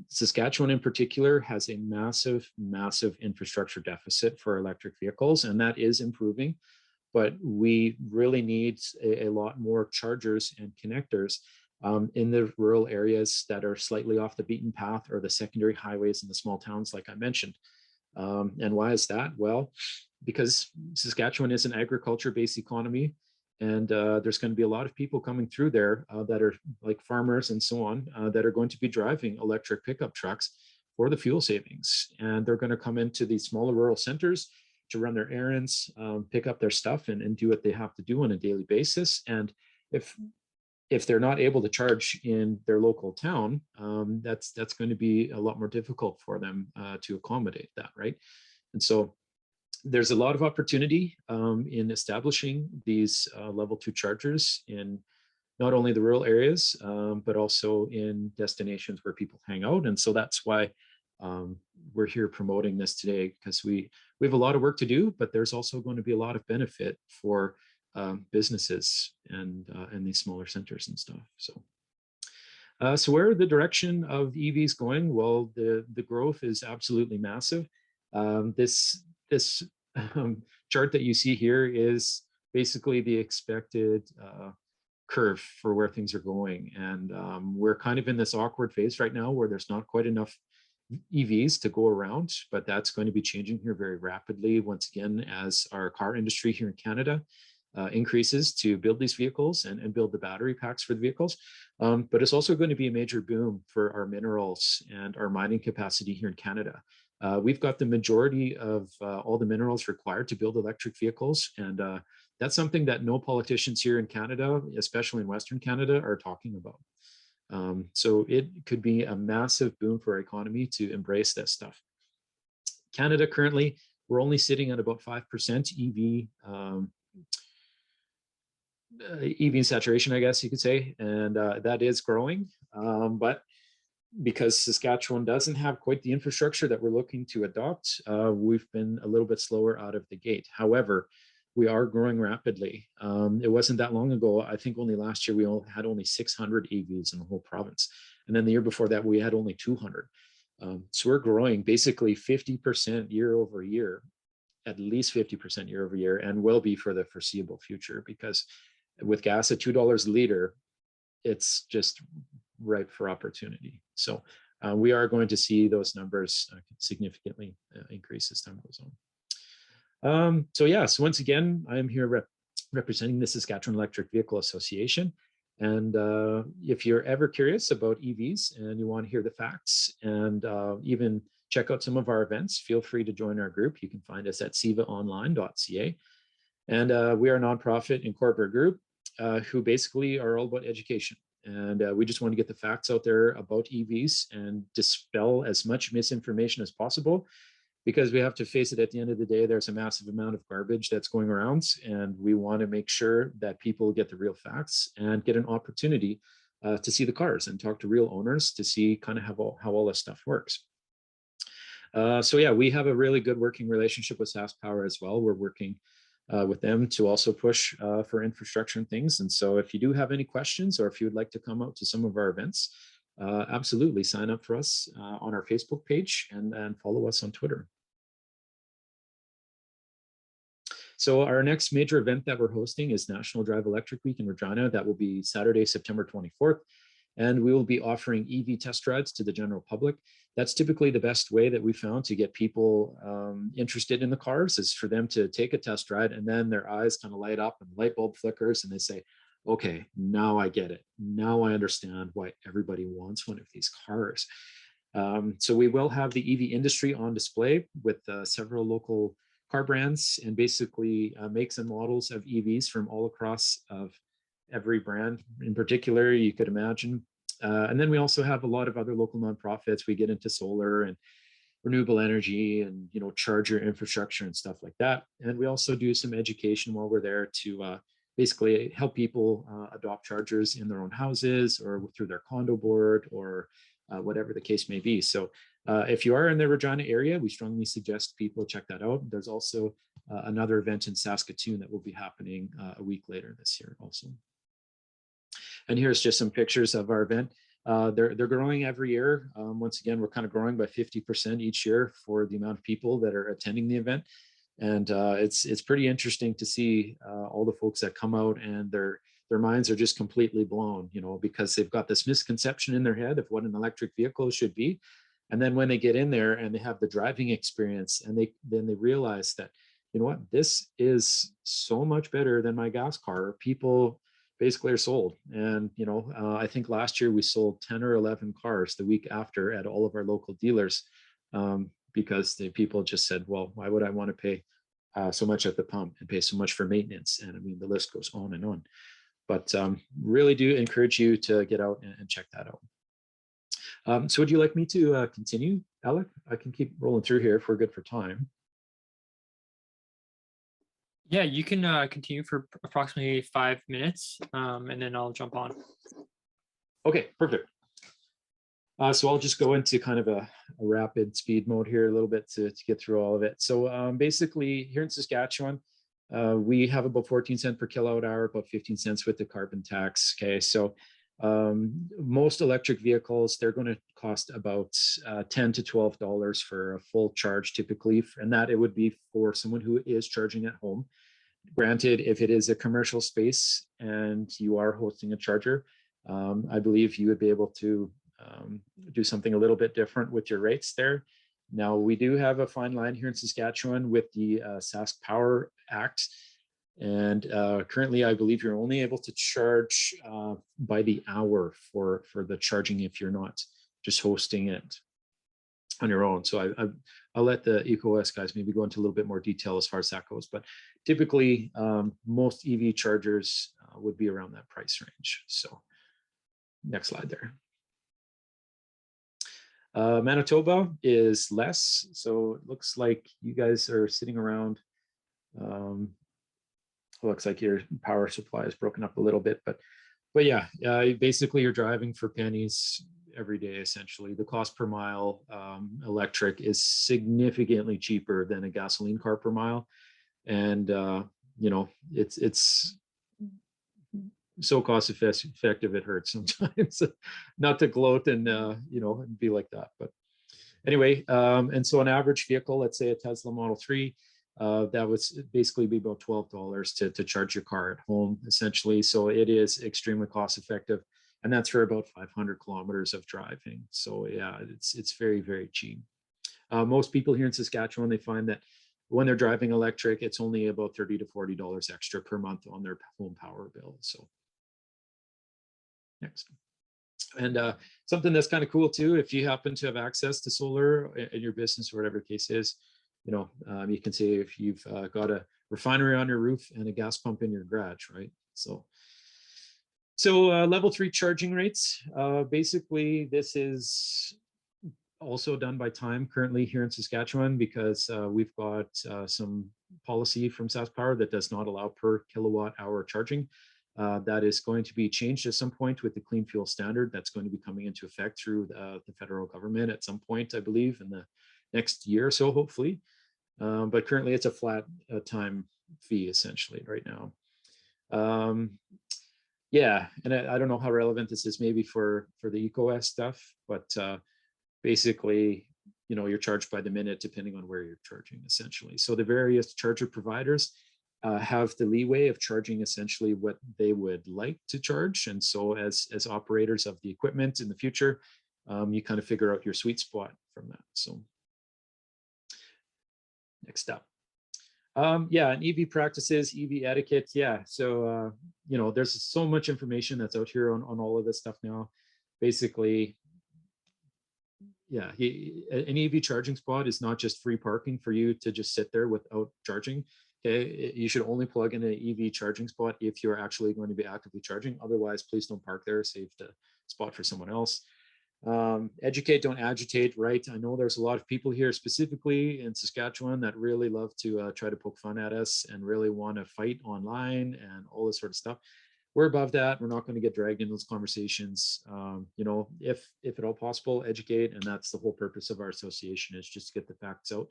Saskatchewan in particular has a massive infrastructure deficit for electric vehicles, and that is improving. But we really need a lot more chargers and connectors in the rural areas that are slightly off the beaten path, or the secondary highways in the small towns, like I mentioned. And why is that? Well, because Saskatchewan is an agriculture-based economy, and there's going to be a lot of people coming through there that are like farmers and so on, that are going to be driving electric pickup trucks for the fuel savings. And they're going to come into these smaller rural centers to run their errands, pick up their stuff, and do what they have to do on a daily basis. And if they're not able to charge in their local town, that's going to be a lot more difficult for them to accommodate that, right? And so there's a lot of opportunity in establishing these level 2 chargers in not only the rural areas, but also in destinations where people hang out. And so that's why we're here promoting this today, because we have a lot of work to do, but there's also going to be a lot of benefit for businesses and these smaller centers and stuff. So where the direction of EVs going? Well, the growth is absolutely massive. This chart that you see here is basically the expected curve for where things are going. And we're kind of in this awkward phase right now where there's not quite enough EVs to go around, but that's going to be changing here very rapidly once again as our car industry here in Canada increases to build these vehicles and build the battery packs for the vehicles. But it's also going to be a major boom for our minerals and our mining capacity here in Canada. We've got the majority of all the minerals required to build electric vehicles. And that's something that no politicians here in Canada, especially in Western Canada, are talking about. So it could be a massive boom for our economy to embrace this stuff. Canada currently, we're only sitting at about 5% EV saturation, I guess you could say, and that is growing. But because Saskatchewan doesn't have quite the infrastructure that we're looking to adopt, we've been a little bit slower out of the gate. However, we are growing rapidly. It wasn't that long ago. I think only last year we had only 600 EVs in the whole province. And then the year before that, we had only 200. So we're growing basically 50% year over year, at least 50% year over year, and will be for the foreseeable future, because with gas at $2 a liter, it's just ripe for opportunity. So we are going to see those numbers significantly increase as time goes on. So once again, I am here representing the Saskatchewan Electric Vehicle Association. And if you're ever curious about EVs and you want to hear the facts and even check out some of our events, feel free to join our group. You can find us at sivaonline.ca. And we are a nonprofit and corporate group who basically are all about education. And we just want to get the facts out there about EVs and dispel as much misinformation as possible, because we have to face it, at the end of the day, there's a massive amount of garbage that's going around, and we want to make sure that people get the real facts and get an opportunity to see the cars and talk to real owners to see kind of how all this stuff works. We have a really good working relationship with SaskPower as well. We're working with them to also push for infrastructure and things. And so if you do have any questions, or if you would like to come out to some of our events, absolutely sign up for us on our Facebook page and follow us on Twitter. So our next major event that we're hosting is National Drive Electric Week in Regina. That will be Saturday, September 24th. And we will be offering EV test rides to the general public. That's typically the best way that we found to get people interested in the cars, is for them to take a test ride, and then their eyes kind of light up and the light bulb flickers and they say, okay, now I get it. Now I understand why everybody wants one of these cars. So we will have the EV industry on display with several local car brands and basically makes and models of EVs from all across of every brand in particular you could imagine. And then we also have a lot of other local nonprofits. We get into solar and renewable energy and, you know, charger infrastructure and stuff like that. And we also do some education while we're there to basically help people adopt chargers in their own houses or through their condo board or whatever the case may be. So if you are in the Regina area, we strongly suggest people check that out. There's also another event in Saskatoon that will be happening a week later this year also. And here's just some pictures of our event. They're growing every year. Once again, we're kind of growing by 50% each year for the amount of people that are attending the event. And it's pretty interesting to see all the folks that come out and their minds are just completely blown, you know, because they've got this misconception in their head of what an electric vehicle should be. And then when they get in there and they have the driving experience and then they realize that, you know what, this is so much better than my gas car, people basically are sold. And, you know, I think last year we sold 10 or 11 cars the week after at all of our local dealers because the people just said, well, why would I want to pay so much at the pump and pay so much for maintenance? And I mean, the list goes on and on. But really do encourage you to get out and check that out. So would you like me to continue, Alec? I can keep rolling through here if we're good for time. Yeah, you can continue for approximately 5 minutes, and then I'll jump on. Okay, perfect. So I'll just go into kind of a rapid speed mode here a little bit to get through all of it. So basically here in Saskatchewan, we have about 14 cents per kilowatt hour, about 15 cents with the carbon tax. Okay, so most electric vehicles, they're going to cost about $10 to $12 for a full charge typically, and that it would be for someone who is charging at home. Granted, if it is a commercial space and you are hosting a charger, I believe you would be able to do something a little bit different with your rates there. Now, we do have a fine line here in Saskatchewan with the SaskPower Act. And currently, I believe you're only able to charge by the hour for the charging if you're not just hosting it on your own. So I'll let the EcoS guys maybe go into a little bit more detail as far as that goes. But typically, most EV chargers would be around that price range. So next slide there. Manitoba is less. So it looks like you guys are sitting around. Looks like your power supply is broken up a little bit, but but yeah, basically you're driving for pennies every day. Essentially, the cost per mile electric is significantly cheaper than a gasoline car per mile, and you know, it's so cost effective it hurts sometimes. Not to gloat and you know, and be like that, but anyway, and so an average vehicle, let's say a Tesla Model 3, that would basically be about $12 to charge your car at home, essentially. So it is extremely cost effective, and that's for about 500 kilometers of driving. So yeah, it's very, very cheap. Most people here in Saskatchewan, they find that when they're driving electric, it's only about $30 to $40 extra per month on their home power bill. So next. And something that's kind of cool too, if you happen to have access to solar in your business or whatever the case is, you know, you can say if you've got a refinery on your roof and a gas pump in your garage, right? So level 3 charging rates, basically this is also done by time currently here in Saskatchewan, because we've got some policy from SaskPower that does not allow per kilowatt hour charging. That is going to be changed at some point with the clean fuel standard that's going to be coming into effect through the federal government at some point, I believe, in the next year or so, hopefully. But currently it's a flat time fee essentially right now. Yeah, and I don't know how relevant this is maybe for the EcoS stuff, but basically, you know, you're charged by the minute depending on where you're charging essentially. So the various charger providers have the leeway of charging essentially what they would like to charge. And so as operators of the equipment in the future, you kind of figure out your sweet spot from that. So next up. Yeah, and EV practices, EV etiquette. Yeah, so, you know, there's so much information that's out here on all of this stuff now. Basically, yeah, an EV charging spot is not just free parking for you to just sit there without charging. Okay, you should only plug in an EV charging spot if you're actually going to be actively charging. Otherwise, please don't park there. Save the spot for someone else. Educate, don't agitate, right? I know there's a lot of people here specifically in Saskatchewan that really love to try to poke fun at us and really want to fight online and all this sort of stuff. We're above that. We're not going to get dragged into those conversations. You know, if at all possible, educate, and that's the whole purpose of our association, is just to get the facts out.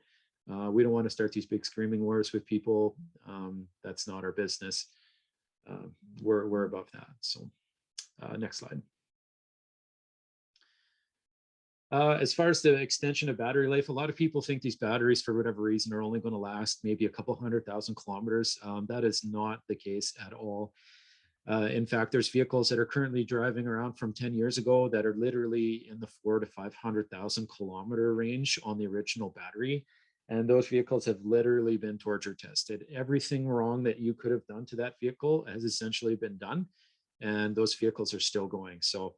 We don't want to start these big screaming wars with people. That's not our business. We're above that. So next slide. As far as the extension of battery life, a lot of people think these batteries, for whatever reason, are only going to last maybe a couple 100,000 kilometers. That is not the case at all. In fact, there's vehicles that are currently driving around from 10 years ago that are literally in the 400,000 to 500,000 kilometer range on the original battery. And those vehicles have literally been torture tested. Everything wrong that you could have done to that vehicle has essentially been done. And those vehicles are still going. So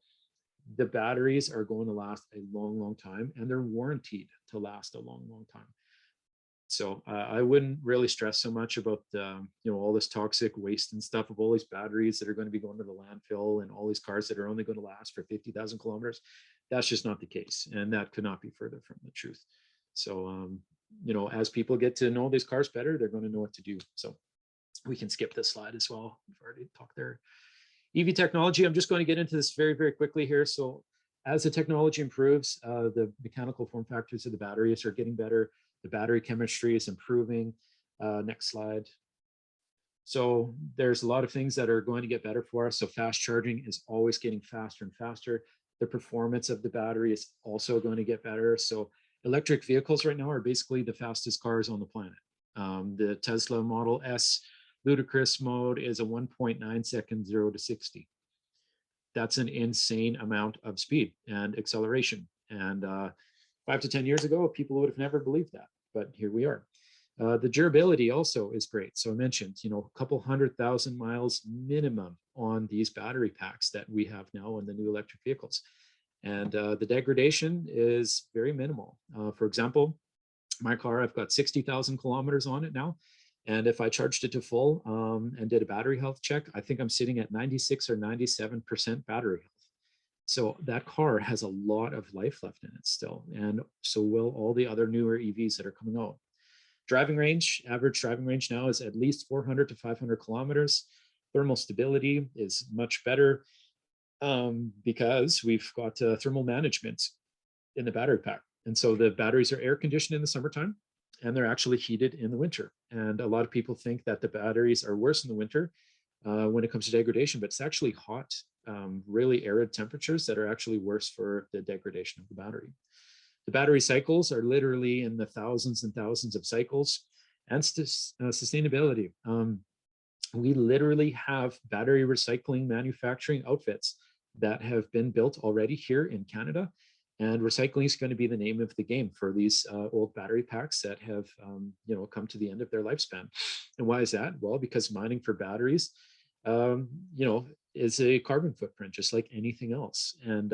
the batteries are going to last a long, long time, and they're warranted to last a long, long time. So I wouldn't really stress so much about you know, all this toxic waste and stuff of all these batteries that are going to be going to the landfill and all these cars that are only going to last for 50,000 kilometers. That's just not the case, and that could not be further from the truth. So you know, as people get to know these cars better, they're going to know what to do. So we can skip this slide as well. We've already talked there. EV technology, I'm just going to get into this very, very quickly here. So as the technology improves, the mechanical form factors of the batteries are getting better. The battery chemistry is improving. Next slide. So there's a lot of things that are going to get better for us. So fast charging is always getting faster and faster. The performance of the battery is also going to get better. So electric vehicles right now are basically the fastest cars on the planet. The Tesla Model S ludicrous mode is a 1.9 second 0 to 60. That's an insane amount of speed and acceleration. And 5 to 10 years ago, people would have never believed that, but here we are. The durability also is great. So I mentioned, you know, a couple 100,000 miles minimum on these battery packs that we have now in the new electric vehicles. And the degradation is very minimal. For example, my car, I've got 60,000 kilometers on it now. And if I charged it to full and did a battery health check, I think I'm sitting at 96 or 97% battery health. So that car has a lot of life left in it still. And so will all the other newer EVs that are coming out. Driving range, average driving range now is at least 400 to 500 kilometers. Thermal stability is much better because we've got thermal management in the battery pack. And so the batteries are air conditioned in the summertime and they're actually heated in the winter. And a lot of people think that the batteries are worse in the winter when it comes to degradation, but it's actually hot, really arid temperatures that are actually worse for the degradation of the battery. The battery cycles are literally in the thousands and thousands of cycles. And sustainability. We literally have battery recycling manufacturing outfits that have been built already here in Canada. And recycling is going to be the name of the game for these old battery packs that have come to the end of their lifespan. And why is that? Well, because mining for batteries is a carbon footprint, just like anything else. And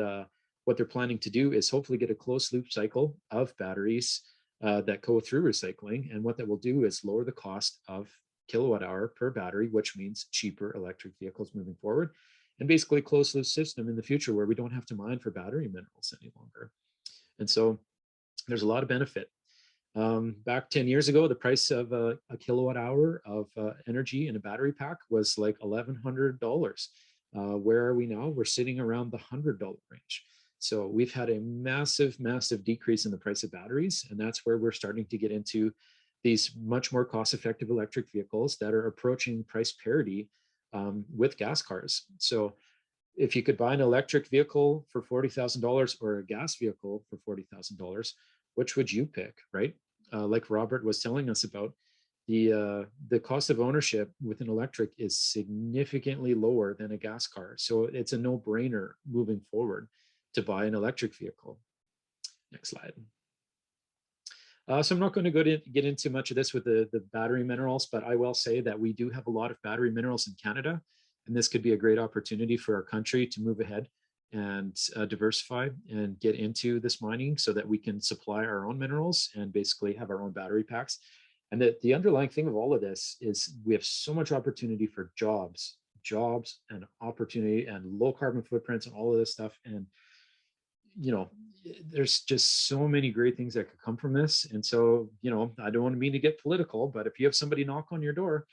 what they're planning to do is hopefully get a closed loop cycle of batteries that go through recycling. And what that will do is lower the cost of kilowatt hour per battery, which means cheaper electric vehicles moving forward, and basically a closed loop system in the future where we don't have to mine for battery minerals any longer. And so there's a lot of benefit. Back 10 years ago, the price of a kilowatt hour of energy in a battery pack was like $1,100. Where are we now? We're sitting around the $100 range. So we've had a massive, massive decrease in the price of batteries. And that's where we're starting to get into these much more cost-effective electric vehicles that are approaching price parity with gas cars. So if you could buy an electric vehicle for $40,000 or a gas vehicle for $40,000, which would you pick, right? Like Robert was telling us about, the cost of ownership with an electric is significantly lower than a gas car. So it's a no-brainer moving forward to buy an electric vehicle. Next slide. So I'm not going to get into much of this with the battery minerals, but I will say that we do have a lot of battery minerals in Canada, and this could be a great opportunity for our country to move ahead and diversify and get into this mining so that we can supply our own minerals and basically have our own battery packs. And the underlying thing of all of this is we have so much opportunity for jobs and opportunity and low carbon footprints and all of this stuff. And there's just so many great things that could come from this. And so, I don't want to mean to get political, but if you have somebody knock on your door,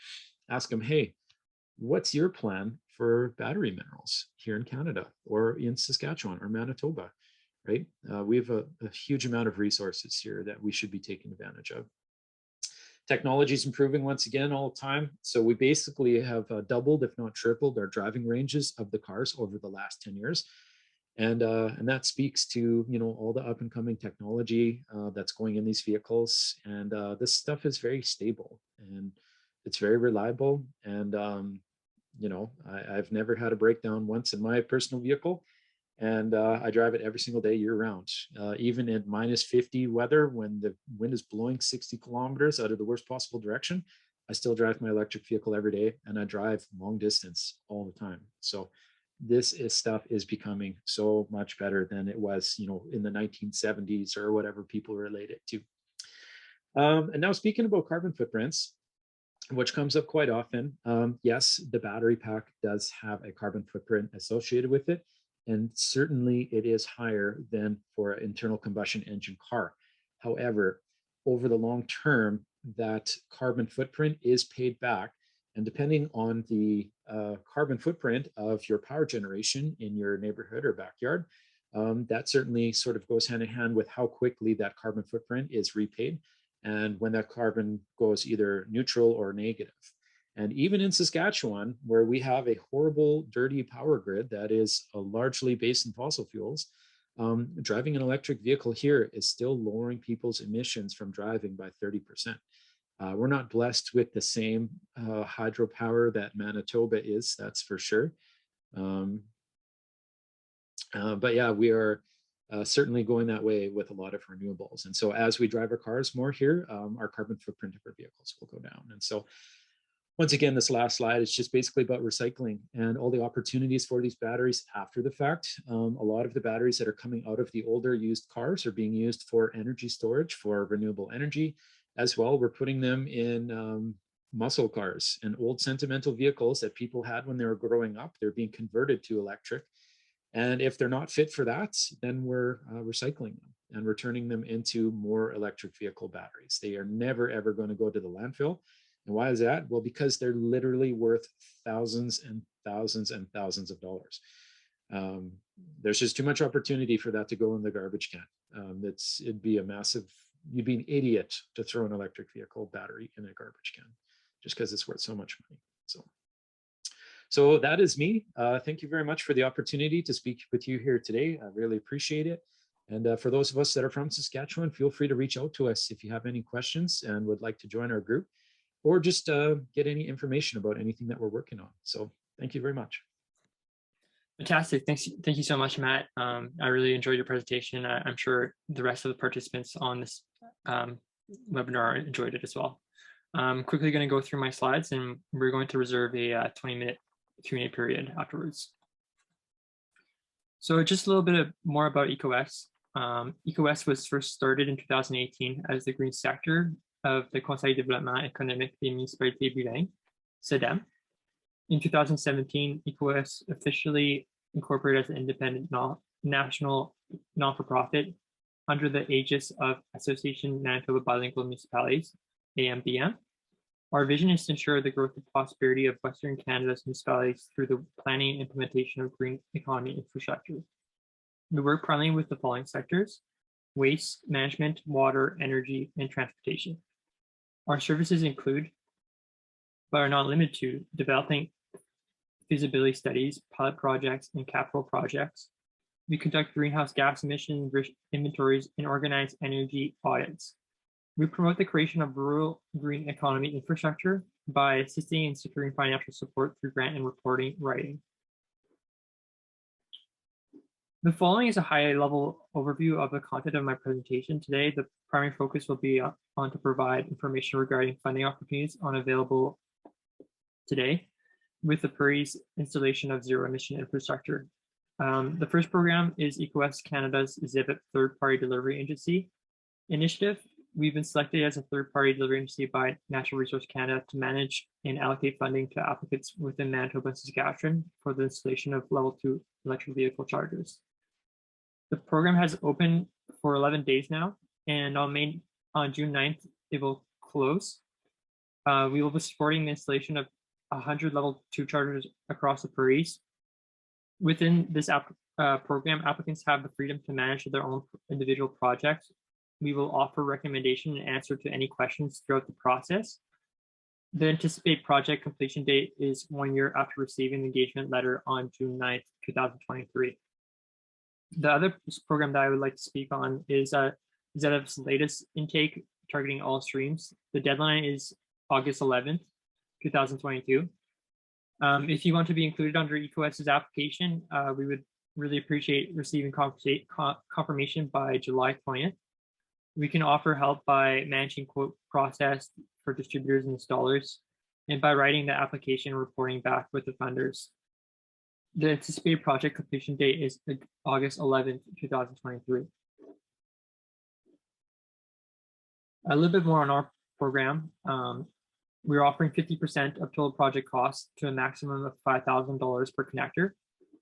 ask them, hey, what's your plan for battery minerals here in Canada or in Saskatchewan or Manitoba, right? We have a huge amount of resources here that we should be taking advantage of. Technology is improving once again all the time. So we basically have doubled, if not tripled, our driving ranges of the cars over the last 10 years. And that speaks to, all the up and coming technology that's going in these vehicles. And this stuff is very stable and it's very reliable. And, I've never had a breakdown once in my personal vehicle. And I drive it every single day year round, even in -50 weather, when the wind is blowing 60 kilometers out of the worst possible direction. I still drive my electric vehicle every day, and I drive long distance all the time. So this stuff is becoming so much better than it was, in the 1970s or whatever people relate it to. And now speaking about carbon footprints, which comes up quite often, yes, the battery pack does have a carbon footprint associated with it. And certainly it is higher than for an internal combustion engine car. However, over the long term, that carbon footprint is paid back. And depending on the carbon footprint of your power generation in your neighborhood or backyard, that certainly sort of goes hand in hand with how quickly that carbon footprint is repaid and when that carbon goes either neutral or negative. And even in Saskatchewan, where we have a horrible, dirty power grid that is largely based in fossil fuels, driving an electric vehicle here is still lowering people's emissions from driving by 30%. We're not blessed with the same hydropower that Manitoba is, that's for sure. But yeah, we are certainly going that way with a lot of renewables. And so as we drive our cars more here, our carbon footprint of our vehicles will go down. And so once again, this last slide is just basically about recycling and all the opportunities for these batteries after the fact. A lot of the batteries that are coming out of the older used cars are being used for energy storage, for renewable energy as well. We're putting them in muscle cars and old sentimental vehicles that people had when they were growing up. They're being converted to electric. And if they're not fit for that, then we're recycling them and returning them into more electric vehicle batteries. They are never, ever going to go to the landfill. And why is that? Well, because they're literally worth thousands and thousands and thousands of dollars. There's just too much opportunity for that to go in the garbage can. It'd be a massive, you'd be an idiot to throw an electric vehicle battery in a garbage can just because it's worth so much money. So that is me. Thank you very much for the opportunity to speak with you here today. I really appreciate it. And for those of us that are from Saskatchewan, feel free to reach out to us if you have any questions and would like to join our group, or just get any information about anything that we're working on. So thank you very much. Fantastic. Thank you so much, Matt. I really enjoyed your presentation. I'm sure the rest of the participants on this webinar enjoyed it as well. I'm quickly going to go through my slides, and we're going to reserve a 20-minute Q&A period afterwards. So just a little bit more about EcoS. EcoS was first started in 2018 as the green sector of the Conseil de développement économique des municipalités bilingues, CEDEM. In 2017, EcoS officially incorporated as an independent national non-for-profit under the aegis of Association Manitoba Bilingual Municipalities, AMBM. Our vision is to ensure the growth and prosperity of Western Canada's municipalities through the planning and implementation of green economy infrastructure. We work primarily with the following sectors: waste management, water, energy, and transportation. Our services include, but are not limited to, developing feasibility studies, pilot projects, and capital projects. We conduct greenhouse gas emission inventories and organize energy audits. We promote the creation of rural green economy infrastructure by assisting in securing financial support through grant and reporting writing. The following is a high-level overview of the content of my presentation today. The primary focus will be on to provide information regarding funding opportunities unavailable today with the Prairies installation of zero-emission infrastructure. The first program is EcoS Canada's ZIVIP third-party delivery agency initiative. We've been selected as a third-party delivery agency by Natural Resource Canada to manage and allocate funding to applicants within Manitoba and Saskatchewan for the installation of level 2 electric vehicle chargers. The program has opened for 11 days now, and on June 9th, it will close. We will be supporting the installation of 100 level 2 chargers across the Prairies. Within this program, applicants have the freedom to manage their own individual projects. We will offer recommendation and answer to any questions throughout the process. The anticipated project completion date is 1 year after receiving the engagement letter on June 9th, 2023. The other program that I would like to speak on is ZEV's latest intake targeting all streams. The deadline is August 11th, 2022. If you want to be included under EcoS's application, we would really appreciate receiving confirmation by July 20th. We can offer help by managing quote process for distributors and installers, and by writing the application and reporting back with the funders. The anticipated project completion date is August 11th, 2023. A little bit more on our program. We're offering 50% of total project costs to a maximum of $5,000 per connector.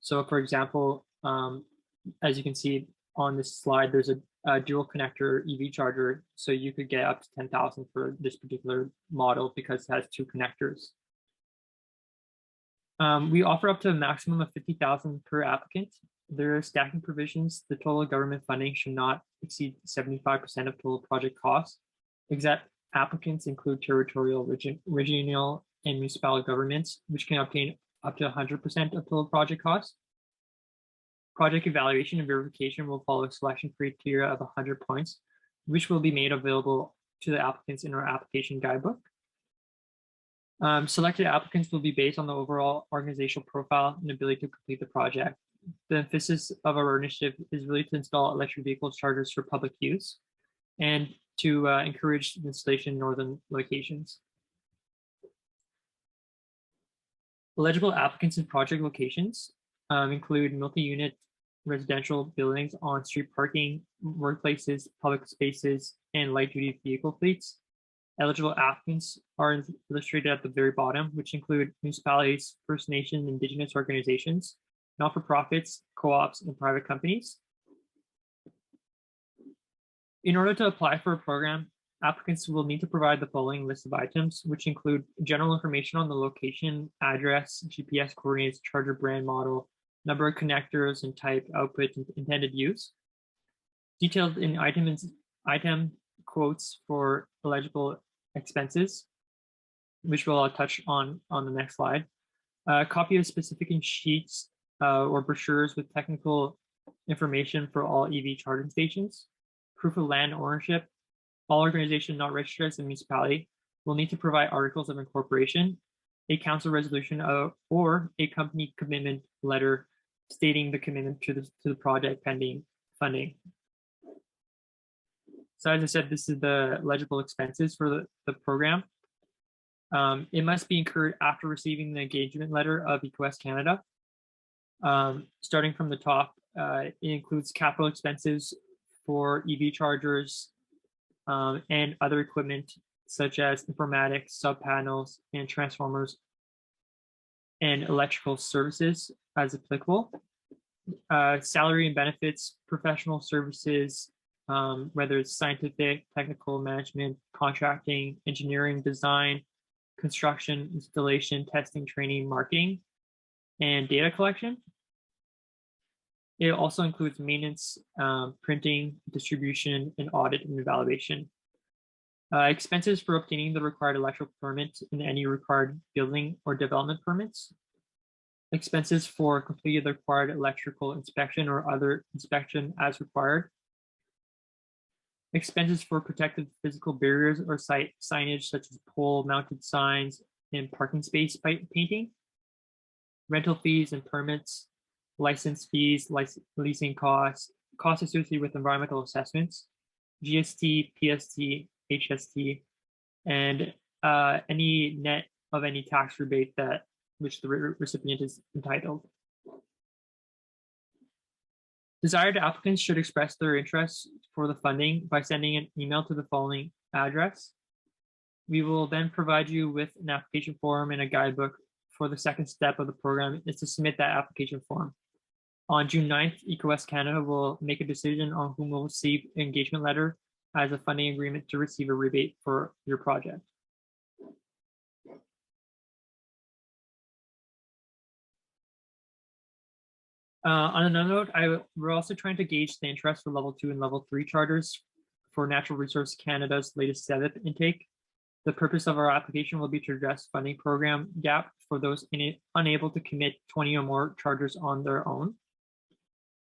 So for example, as you can see on this slide, there's a dual connector EV charger. So you could get up to 10,000 for this particular model because it has 2 connectors. We offer up to a maximum of 50,000 per applicant. There are stacking provisions. The total government funding should not exceed 75% of total project costs. Exact applicants include territorial, regional, and municipal governments, which can obtain up to 100% of total project costs. Project evaluation and verification will follow a selection criteria of 100 points, which will be made available to the applicants in our application guidebook. Selected applicants will be based on the overall organizational profile and ability to complete the project. The emphasis of our initiative is really to install electric vehicle chargers for public use and to encourage the installation in northern locations. Eligible applicants in project locations include multi-unit residential buildings, on-street parking, workplaces, public spaces, and light-duty vehicle fleets. Eligible applicants are illustrated at the very bottom, which include municipalities, First Nation, Indigenous organizations, not-for-profits, co-ops, and private companies. In order to apply for a program, applicants will need to provide the following list of items, which include general information on the location, address, GPS coordinates, charger brand model, number of connectors and type, output, and intended use. Detailed in item quotes for eligible expenses, which we'll touch on the next slide. A copy of specific sheets or brochures with technical information for all EV charging stations. Proof of land ownership. All organizations not registered as a municipality will need to provide articles of incorporation, a council resolution or a company commitment letter stating the commitment to the project pending funding. So as I said, this is the eligible expenses for the program. It must be incurred after receiving the engagement letter of EcoWest Canada. Starting from the top, it includes capital expenses for EV chargers and other equipment such as informatics, sub panels, and transformers, and electrical services as applicable. Salary and benefits, professional services, whether it's scientific, technical, management, contracting, engineering, design, construction, installation, testing, training, marketing, and data collection. It also includes maintenance, printing, distribution, and audit and evaluation. Expenses for obtaining the required electrical permit and any required building or development permits. Expenses for completing the required electrical inspection or other inspection as required. Expenses for protective physical barriers or site signage such as pole mounted signs and parking space painting. Rental fees and permits, license fees, leasing costs, costs associated with environmental assessments, GST, PST, HST, and any net of any tax rebate that which the recipient is entitled. Desired applicants should express their interest for the funding by sending an email to the following address. We will then provide you with an application form and a guidebook for the second step of the program is to submit that application form. On June 9th, EcoWest Canada will make a decision on whom will receive an engagement letter as a funding agreement to receive a rebate for your project. On another note, we're also trying to gauge the interest for level 2 and level 3 charters for Natural Resource Canada's latest SEVIP intake. The purpose of our application will be to address funding program gap for those unable to commit 20 or more charters on their own.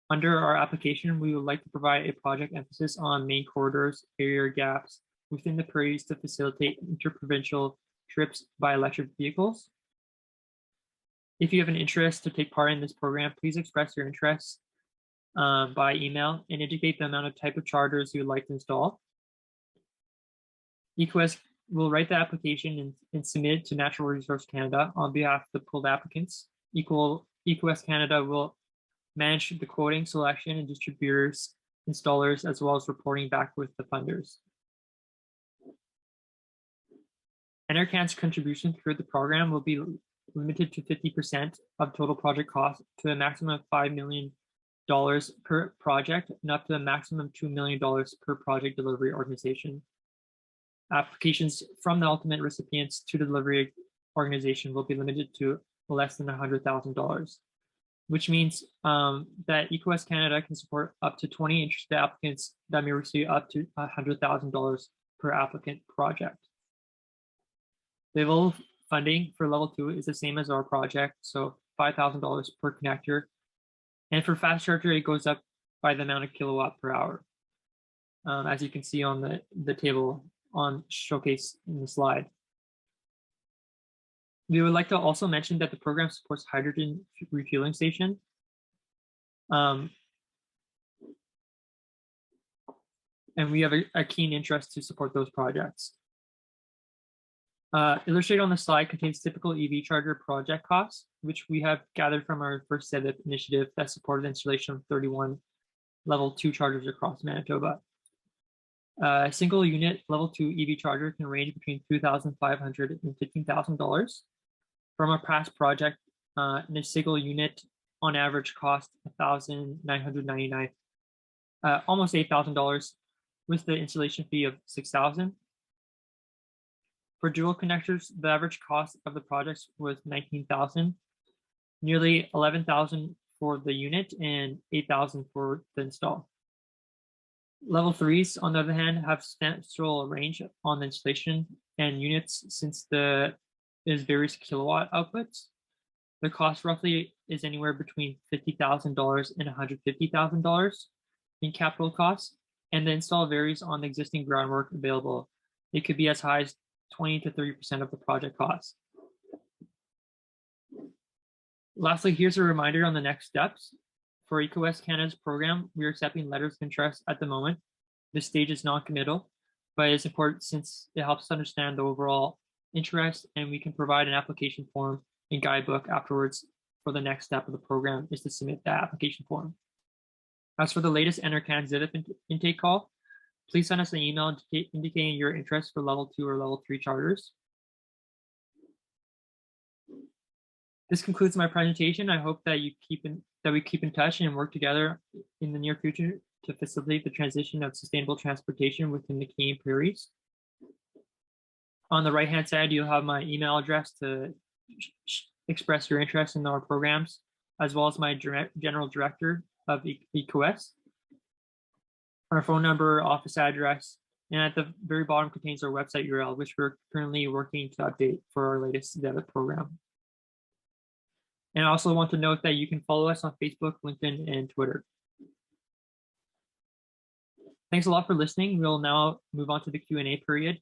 Under our application, we would like to provide a project emphasis on main corridors, area gaps within the prairies to facilitate interprovincial trips by electric vehicles. If you have an interest to take part in this program, please express your interest by email and indicate the amount of type of chargers you would like to install. EcoWest will write the application and submit it to Natural Resource Canada on behalf of the pooled applicants. EcoWest Canada will manage the quoting, selection, and distributors, installers, as well as reporting back with the funders. NRCan's contribution through the program will be limited to 50% of total project cost to a maximum of $5 million per project and up to a maximum of $2 million per project delivery organization. Applications from the ultimate recipients to the delivery organization will be limited to less than $100,000, which means that EcoWest Canada can support up to 20 interested applicants that may receive up to $100,000 per applicant project. The level funding for level 2 is the same as our project, so $5,000 per connector. And for fast charger, it goes up by the amount of kilowatt per hour, as you can see on the table on showcase in the slide. We would like to also mention that the program supports hydrogen refueling station. And we have a keen interest to support those projects. Illustrated on the slide contains typical EV charger project costs, which we have gathered from our first SEVIP initiative that supported installation of 31 level 2 chargers across Manitoba. A single unit level 2 EV charger can range between $2,500 and $15,000. From our past project, and a single unit on average cost $1,999, almost $8,000, with the installation fee of $6,000. For dual connectors, the average cost of the projects was $19,000, nearly $11,000 for the unit and $8,000 for the install. Level 3s, on the other hand, have substantial range on the installation and units since there's various kilowatt outputs. The cost roughly is anywhere between $50,000 and $150,000 in capital costs, and the install varies on the existing groundwork available. It could be as high as 20 to 30% of the project cost. Lastly, here's a reminder on the next steps. For EcoWest Canada's program, we are accepting letters of interest at the moment. This stage is non-committal, but it's important since it helps us understand the overall interest, and we can provide an application form and guidebook afterwards for the next step of the program is to submit that application form. As for the latest Enter Canada intake call, please send us an email indicating your interest for level 2 or level 3 charters. This concludes my presentation. I hope that we keep in touch and work together in the near future to facilitate the transition of sustainable transportation within the Canadian prairies. On the right-hand side, you'll have my email address to express your interest in our programs, as well as my general director of EcoWest. Our phone number, office address, and at the very bottom contains our website URL, which we're currently working to update for our latest debit program. And I also want to note that you can follow us on Facebook, LinkedIn, and Twitter. Thanks a lot for listening. We'll now move on to the Q&A period.